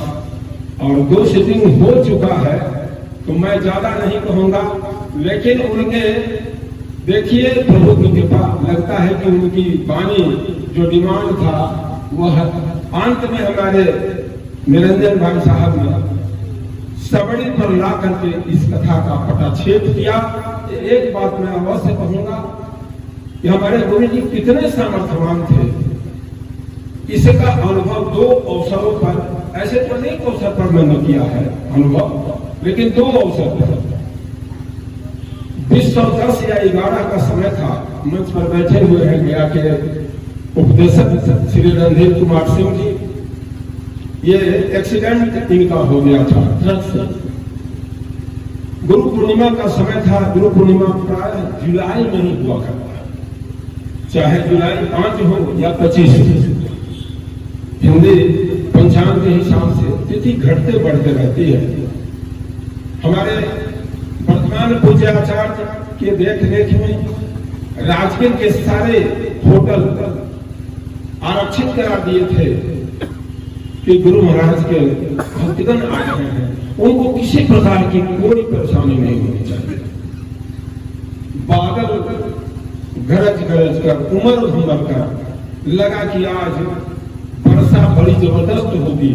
और 2 सिटिंग हो चुका है, तो मैं ज्यादा नहीं कहूंगा, लेकिन उनके देखिए प्रभु की कृपा, लगता है कि उनकी वाणी जो डिमांड था वह अंत में हमारे निरंजन भाई साहब ने सबड़ी पर ला करके इस कथा का पटाक्षेप किया। एक बात मैं अवश्य कहूंगा कि हमारे गुरु जी कितने सामर्थ्यवान थे, इसका अनुभव 2 अवसरों पर, ऐसे तो अनेक अवसर पर मैंने किया है अनुभव, लेकिन 2 अवसर पर 2010 या 11 का समय था, मंच पर बैठे हुए हैं गया के उपदेशक श्री रणधीर कुमार सिंह जी। ये एक्सीडेंट इनका हो गया था ट्रक से। गुरु पूर्णिमा का समय था, गुरु पूर्णिमा प्राय जुलाई में ही हुआ करता है, चाहे जुलाई 5 हो या 25 हो। हिंदी पंचांग के हिसाब से तिथि घटते बढ़ते रहती है। हमारे वर्तमान पूज्य आचार्य के देख रेख में राजगीर के सारे होटल आरक्षित करा दिए थे कि गुरु महाराज के भक्तगण आए हैं, उनको किसी प्रकार की कोई परेशानी नहीं होनी चाहिए। बादल गरज गरज कर, उमड़ घुमड़ कर लगा कि आज वर्षा बड़ी जबरदस्त होगी।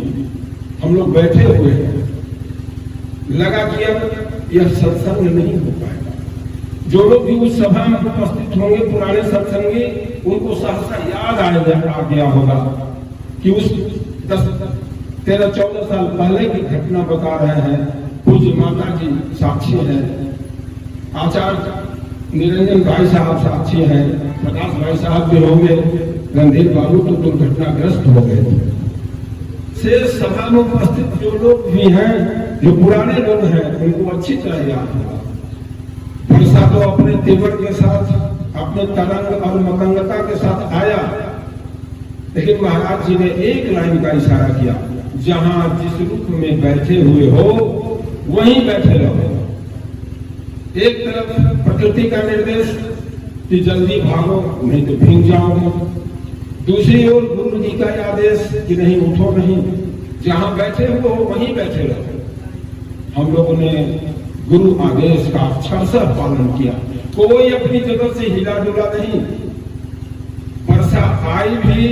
हम लोग बैठे हुए हैं, लगा कि अब यह सत्संग नहीं हो पाएगा। जो लोग भी उस सभा में उपस्थित होंगे पुराने सत्संगी, उनको सहसा याद आ गया होगा कि उस 13-14 साल पहले की घटना बता रहे हैं। पूज्य माता जी साक्षी हैं, आचार्य निरंजन भाई साहब साक्षी हैं, प्रकाश भाई साहब भी होंगे, रणधीर बाबू तो दुर्घटनाग्रस्त हो गए थे। शेष सभा में उपस्थित जो लोग भी हैं, जो पुराने लोग हैं, उनको अच्छी तरह याद होगा। वर्षा तो अपने तेवर के साथ, अपने तरंग और मतंगता के साथ आया, लेकिन महाराज जी ने एक लाइन का इशारा किया, जहां जिस रूप में बैठे हुए हो वहीं बैठे रहो। एक तरफ प्रकृति का निर्देश कि जल्दी भागो नहीं तो भीग जाओगे, दूसरी ओर गुरु जी का आदेश कि नहीं उठो नहीं, जहां बैठे हुए हो वहीं बैठे रहो। हम लोगों ने गुरु आदेश का अक्षरशः पालन किया, कोई अपनी जगह से हिला डुला नहीं। वर्षा आई भी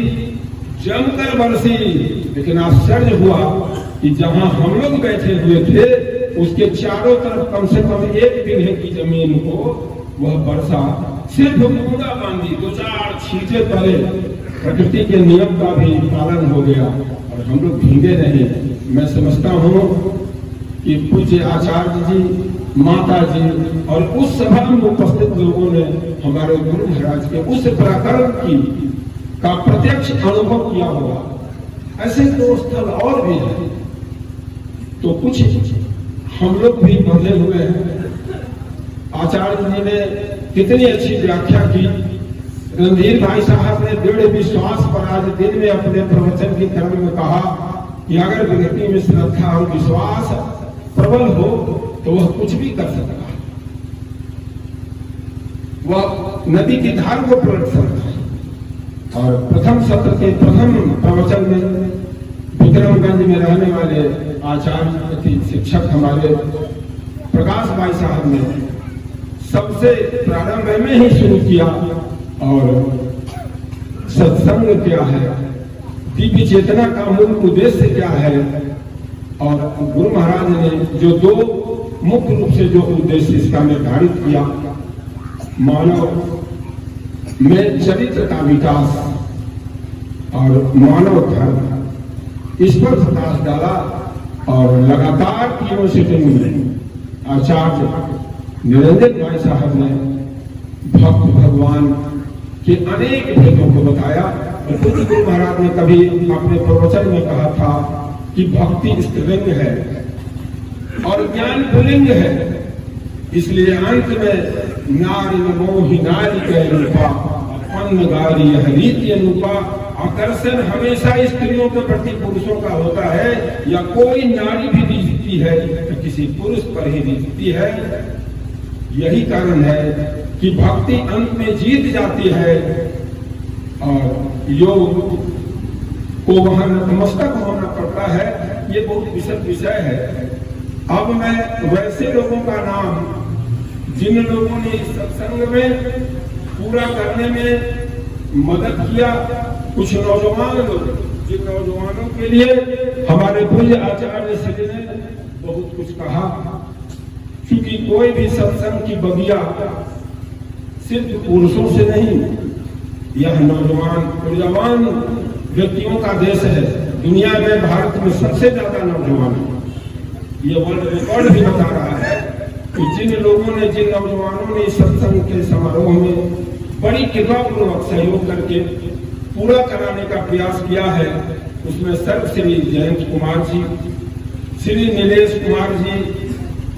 जमकर बरसी, लेकिन आश्चर्य हुआ कि जहां हम लोग बैठे हुए थे उसके चारों तरफ कम से कम 1 बिघे की जमीन को वह वर्षा सिर्फ बूंदा बांधी, 2-4 छींटे पड़े। प्रकृति के नियम का भी पालन हो गया और हम लोग भीगे नहीं। मैं समझता हूँ कि पूज्य आचार्य जी, माता जी और उस सभा में उपस्थित लोगों ने हमारे गुरु महाराज के उस प्रकरण की का प्रत्यक्ष अनुभव किया होगा। ऐसे 2 स्थल और भी हैं, तो कुछ हम लोग भी बंधे हुए हैं। आचार्य जी ने कितनी अच्छी व्याख्या की। रणधीर भाई साहब ने दृढ़ विश्वास पर आज दिन में अपने प्रवचन के क्रम में कहा कि अगर व्यक्ति में श्रद्धा और विश्वास प्रबल हो तो वह कुछ भी कर सकता है, वह नदी की धार को पलट सकता है। और प्रथम सत्र के प्रथम प्रवचन में विक्रमगंज में रहने वाले आचार्य शिक्षक हमारे प्रकाश भाई साहब ने सबसे प्रारंभ में ही शुरू किया। और सत्संग क्या है, दिव्य चेतना का मूल उद्देश्य क्या है, और गुरु महाराज ने जो 2 मुख्य रूप से जो उद्देश्य इसका निर्धारित किया, मानव में चरित्र का विकास और मानव धर्म, इस पर प्रकाश डाला। और लगातार 3 सिटिंग में आचार्य निरंजन भाई साहब ने भक्त भगवान के अनेक भेदों को बताया। और पूज्य गुरु महाराज ने कभी अपने प्रवचन में कहा था कि भक्ति स्त्रीलिंग है और ज्ञान पुल्लिंग है, इसलिए अंत में नारी मोहि नारी के रूपा अपन गारी यह रीति अनुपा। आकर्षण हमेशा स्त्रियों के प्रति पुरुषों का होता है, या कोई नारी भी रिझती है तो किसी पुरुष पर ही रिझती है। यही कारण है कि भक्ति अंत में जीत जाती है और योग को वहां नतमस्तक होना पड़ता है। ये बहुत विशद विषय है। अब मैं वैसे लोगों का नाम, जिन लोगों ने इस सत्संग में पूरा करने में मदद किया, कुछ नौजवान लोग, जिन नौजवानों के लिए हमारे पूज्य आचार्य श्री ने बहुत कुछ कहा। क्योंकि कोई भी सत्संग की बगिया सिर्फ पुरुषों से नहीं, यह नौजवान ऊर्जावान व्यक्तियों का देश है। दुनिया में भारत में सबसे ज्यादा नौजवान है। ये वर्ल्ड रिकॉर्ड भी बता रहा है कि जिन लोगों ने, जिन नौजवानों ने इस सत्संग के समारोह में बड़ी कृपापूर्वक सहयोग करके पूरा कराने का प्रयास किया है, उसमें सर्व श्री जयंत कुमार जी, श्री नीलेश कुमार जी,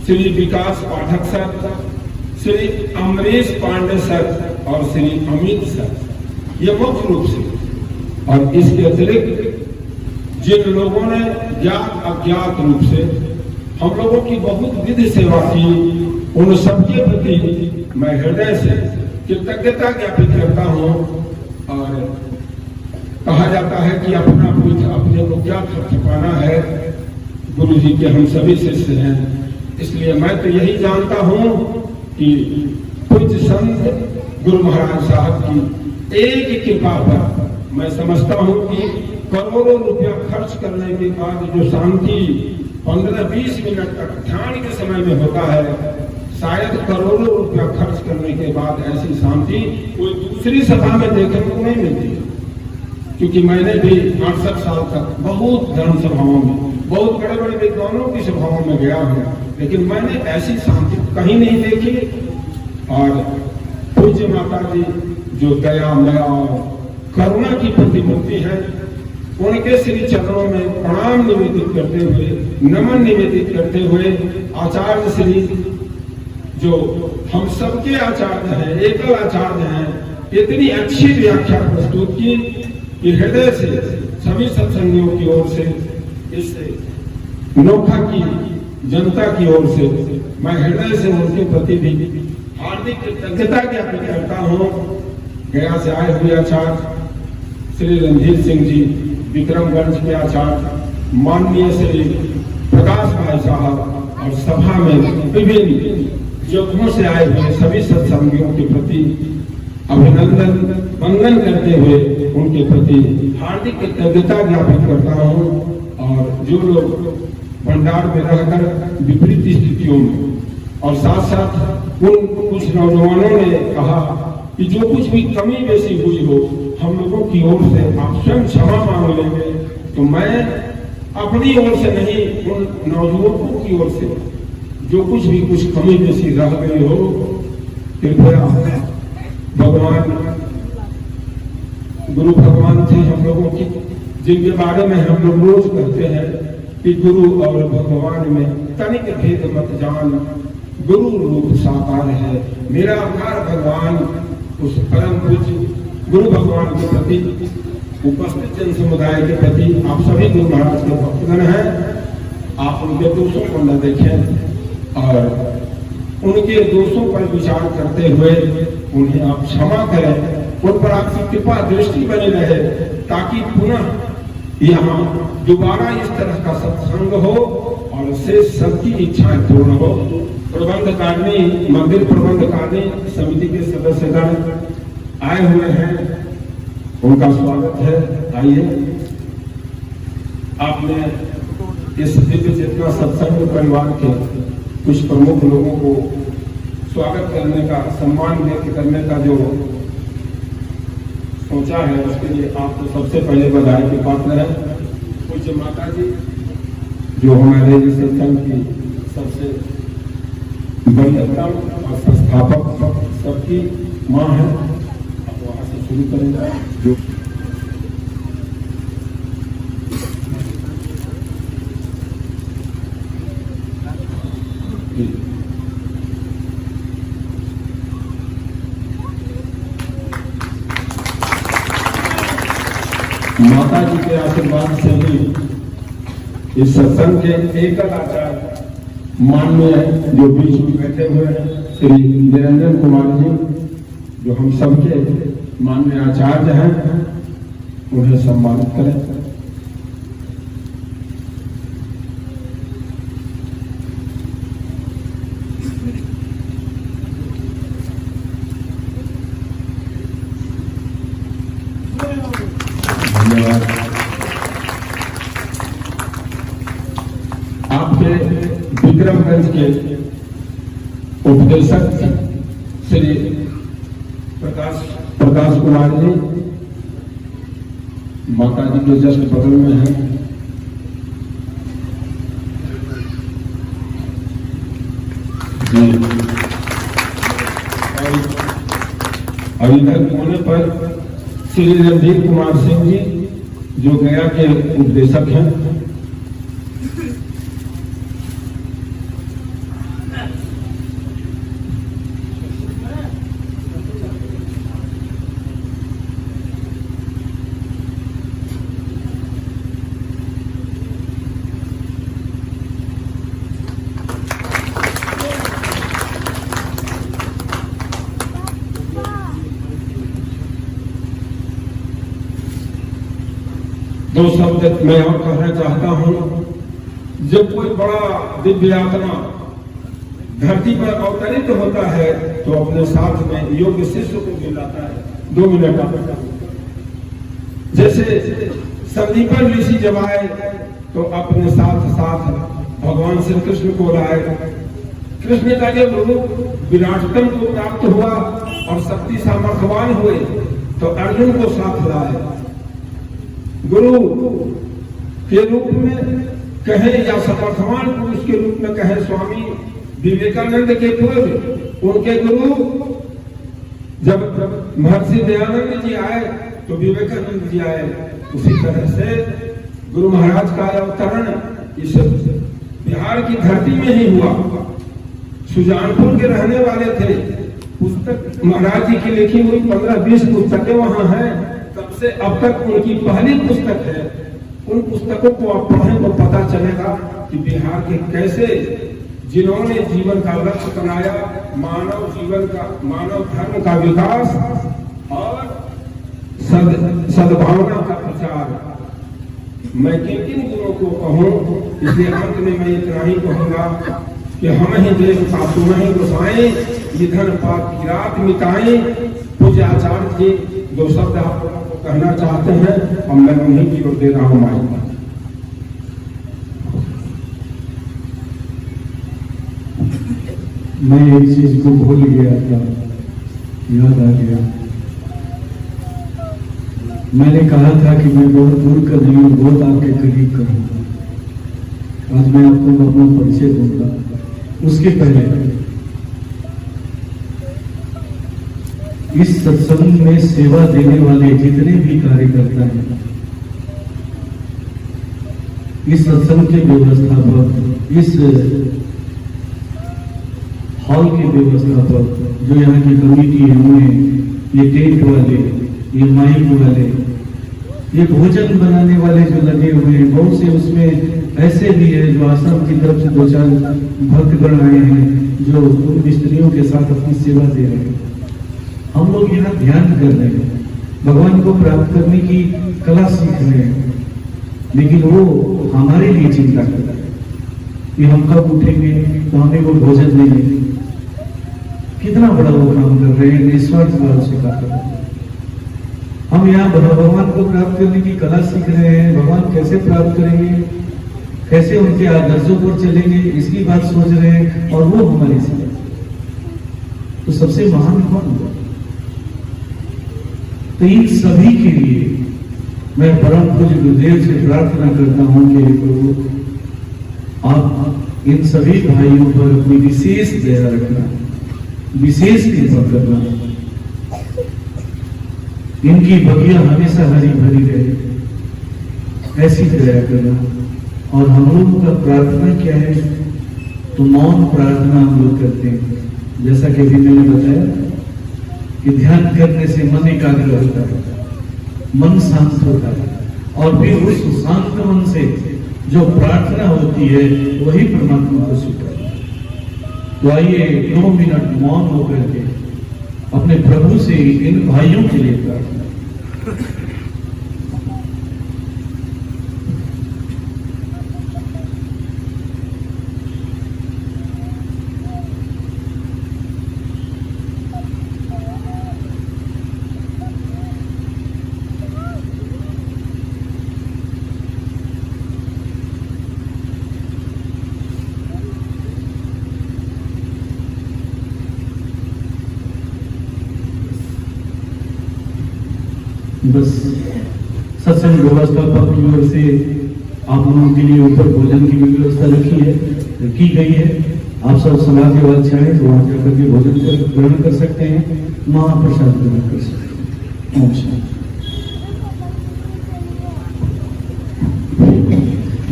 श्री विकास पाठक सर, श्री अमरीश पांडे सर और श्री अमित सर, ये मुख्य रूप से। और इसके अतिरिक्त जिन लोगों ने ज्ञात अज्ञात रूप से हम लोगों की बहुत विधि सेवा की, उन सबके प्रति मैं हृदय से कृतज्ञता ज्ञापित करता हूँ। और कहा जाता है कि अपना पीठ अपने को क्या थपथपाना है, गुरु जी के हम सभी शिष्य हैं। इसलिए मैं तो यही जानता हूँ कि पूज्य संत गुरु महाराज साहब की एक कृपा पर मैं समझता हूँ कि करोड़ों रुपया खर्च करने के बाद जो शांति 15-20 मिनट तक ध्यान के समय में होता है, शायद करोड़ों रुपया खर्च करने के बाद ऐसी शांति कोई दूसरी सभा में देखने को नहीं मिलती। क्योंकि मैंने भी 68 साल तक बहुत धर्म सभाओं में, बहुत बड़े बड़े विद्वानों की सभाओं में गया हूँ, लेकिन मैंने ऐसी शांति कहीं नहीं देखी। और पूज्य माता जी जो दया मया और करुणा की प्रतिमूर्ति है, उनके श्री चरणों में प्रणाम निवेदित करते हुए, नमन निवेदित करते हुए, आचार्य श्री जो हम सबके आचार्य हैं, एकल आचार्य हैं, इतनी अच्छी व्याख्या प्रस्तुत की कि हृदय से सभी सत्संगियों की ओर से, इस नोखा की जनता की ओर से मैं हृदय से उनके प्रति भी हार्दिक कृतज्ञता ज्ञापित करता हूँ। गया से आए हुए आचार्य श्री रणधीर सिंह जी, विक्रमगंज के आचार्य माननीय श्री प्रकाश भाई साहब और सभा में विभिन्न जगहों से आए हुए सभी सत्संगियों के प्रति अभिनंदन वंदन करते हुए उनके प्रति हार्दिक कृतज्ञता ज्ञापित करता हूँ। और जो लोग भंडार में रहकर विपरीत स्थितियों में, और साथ साथ उन कुछ नौजवानों ने कहा कि जो कुछ भी कमी बेसी हुई हो हम लोगों की ओर से आप स्वयं क्षमा मांग लेंगे, तो मैं अपनी ओर से नहीं, उन नौजवानों की ओर से जो कुछ भी कुछ कमी बेसी रह गई हो, कृपया भगवान, गुरु भगवान थे हम लोगों की, जिनके बारे में हम लोग रोज कहते हैं कि गुरु और भगवान में तनिक भेद मत जान, गुरु रूप साकार है। मेरा आभार भगवान उस परम पूज्य गुरु भगवान के प्रति, उपस्थित जन समुदाय के प्रति, आप सभी गुरु महाराज के भक्तगण हैं। आप उनके दोषों को न देखें और उनके दोषों पर विचार करते हुए उन्हें आप क्षमा करें, उन पर आपकी कृपा दृष्टि बनी रहे, ताकि पुनः यहाँ दोबारा इस तरह का सत्संग हो और से सबकी इच्छाएं पूर्ण हो। प्रबंधकारिणी, मंदिर प्रबंधकारिणी समिति के सदस्यगण आए हुए हैं, उनका स्वागत है। आइए, आपने इस दिव्य चेतना सत्संग परिवार के कुछ प्रमुख लोगों को स्वागत करने का, सम्मान व्यक्त करने का जो सोचा है, उसके लिए आपको सबसे पहले बधाई के पात्र है। पूज्य माता जी जो हमारे इस सत्संग की सबसे बलियतम और संस्थापक सबकी माँ है। अब वहां से शुरू करेंगे। जो माता जी के आशीर्वाद से ही इस सत्संग के एकल आचार्य माननीय जो बीच में बैठे हुए हैं श्री निरंजन कुमार जी, जो हम सबके माननीय आचार्य हैं, उन्हें सम्मानित करें। विक्रमगंज के उपदेशक श्री प्रकाश कुमार जी माता जी के जस्ट बगल में है। और इधर कोने पर श्री रणधीर कुमार सिंह जी जो गया के उपदेशक हैं। दो शब्द मैं और कहना चाहता हूं। जब कोई बड़ा दिव्य आत्मा धरती पर अवतरित होता है तो अपने साथ में योग्य शिष्य को मिलाता है। 2 मिनट का जैसे संदीपन ऋषि जब आए तो अपने साथ साथ भगवान श्री कृष्ण को लाए। कृष्ण का जब रूप विराटतम को प्राप्त हुआ और शक्ति सामर्थ्यवान हुए तो अर्जुन को साथ लाए। गुरु के रूप में कहे या समर्थवान पुरुष के रूप में कहे स्वामी विवेकानंद के पूर्व उनके गुरु जब महर्षि दयानंद जी आए तो विवेकानंद जी आए। उसी तरह से गुरु महाराज का अवतरण इस बिहार की धरती में ही हुआ। सुजानपुर के रहने वाले थे। पुस्तक महाराज जी की लिखी हुई 15-20 पुस्तकें वहां हैं। तब से अब तक उनकी पहली पुस्तक है। उन पुस्तकों को आप पढ़ें तो पता चलेगा कि बिहार के कैसे जिन्होंने जीवन का लक्ष्य बनाया, मानव जीवन का, मानव धर्म का विकास और सद्भावना का प्रचार। मैं किन गुरुओं को कहूं, इसलिए अंत में मैं इतना ही कहूंगा कि हम ही देश का तुम ही गोसाएं, निधन पाप की रात मिटाएं। पूज्य आचार्य जी 2 शब्द आप लोगों को कहना चाहते हैं और मैं उन्हीं की ओर दे रहा हूं माइक। मैं एक चीज को भूल गया था, याद आ गया। मैंने कहा था कि मैं बहुत दूर का नहीं हूं, बहुत आपके करीब का हूं। आज मैं आपको अपना परिचय दूंगा। उसके पहले इस सत्संग में सेवा देने वाले जितने भी कार्यकर्ता हैं, इस सत्संग के व्यवस्थापक, इस हॉल के व्यवस्थापक, जो यहाँ की कमेटी है, उन्हें ये टेंट वाले, ये माइक वाले, ये भोजन बनाने वाले जो लगे हुए हैं, बहुत से उसमें ऐसे भी है जो आश्रम की तरफ से 2-4 भक्तगण आए हैं जो उन मिस्त्रियों के साथ अपनी सेवा दे रहे हैं। हम लोग यहाँ ध्यान कर रहे हैं, भगवान को प्राप्त करने की कला सीख रहे हैं, लेकिन वो हमारे लिए चिंता कर रहा है कि हम कब उठेंगे तो हमें वो भोजन देंगे। कितना बड़ा वो काम कर रहे हैं, निस्वार्थ भाव से काम कर रहे हैं। हम यहाँ भगवान को प्राप्त करने की कला सीख रहे हैं। भगवान कैसे प्राप्त करेंगे, कैसे उनके आदर्शों पर चलेंगे, इसकी बात सोच रहे हैं और वो हमारी सेवा। तो सबसे महान कौन हुआ? तो इन सभी के लिए मैं परम पूज्य गुरुदेव से प्रार्थना करता हूं कि प्रभु आप इन सभी भाइयों पर अपनी विशेष दया रखना, विशेष कृपा करना। इनकी बगिया हमेशा हरी भरी रहे, ऐसी दया करना। और हम लोगों का प्रार्थना क्या है? तो मौन प्रार्थना हम लोग करते हैं। जैसा कि अभी मैंने बताया कि ध्यान करने से मन एकाग्र होता है, मन शांत होता है, और फिर उस शांत मन से जो प्रार्थना होती है वही परमात्मा को स्वीकार। तो आइए 2 मिनट मौन होकर के अपने प्रभु से इन भाइयों के लिए प्रार्थना। बस सत्संग व्यवस्थापक की ओर से आप लोगों के लिए ऊपर भोजन की भी व्यवस्था की गई है। आप सब समाज के बाद चाहें तो वहाँ जाकर के भोजन ग्रहण कर सकते हैं, महाप्रसाद ग्रहण कर सकते हैं। ओम शांति।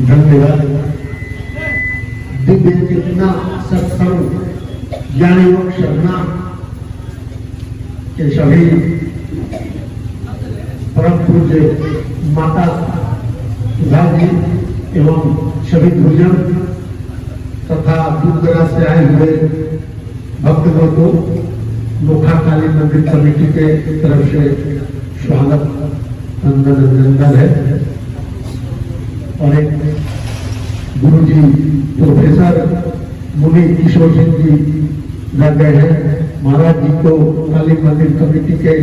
धन्यवाद। दिव्य चेतना सत्संग ज्ञानी व शरणा के सभी परम पूज्य माता सुधा जी एवं सभी गुरुजन तथा दूर दराज से आए हुए भक्तों को नोखा काली मंदिर कमेटी के तरफ से स्वागत अभिनंदन है। और एक गुरु जी प्रोफेसर मुनि किशोर सिंह जी लग गए हैं। महाराज जी को काली मंदिर कमेटी के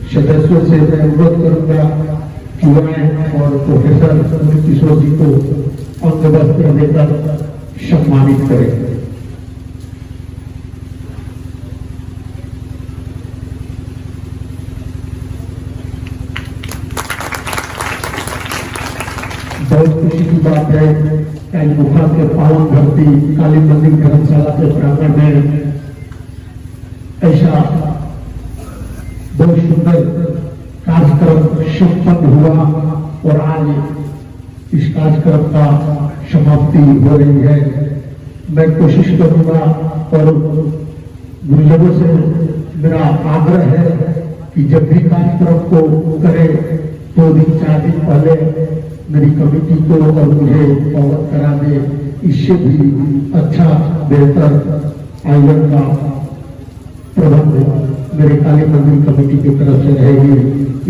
सदस्यों से मैं अनुरोध करूंगा कि वह और प्रोफेसर मुनि किशोर जी को अंग वस्त्र देकर सम्मानित करें। बहुत खुशी की बात है कि मुखा के पावन धरती काली मंदिर धर्मशाला के प्रांगण में ऐसा बहुत सुंदर कार्यक्रम संपन्न हुआ और आज इस कार्यक्रम का समाप्ति हो रही है। मैं कोशिश करूंगा और गुरुजनों से मेरा आग्रह है कि जब भी कार्यक्रम को करें 2 दिन 4 दिन पहले मेरी कमेटी को और मुझे अवगत करा दे। इससे भी अच्छा बेहतर आयोजन का प्रबंध मेरे काली मंदिर कमेटी की तरफ से रहेगी।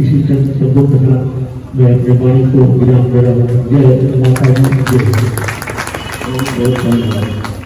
इसी चंद शब्दों के साथ मैं अपने वाणी को विराम दे रहा हूँ। जय माता दी। बहुत धन्यवाद।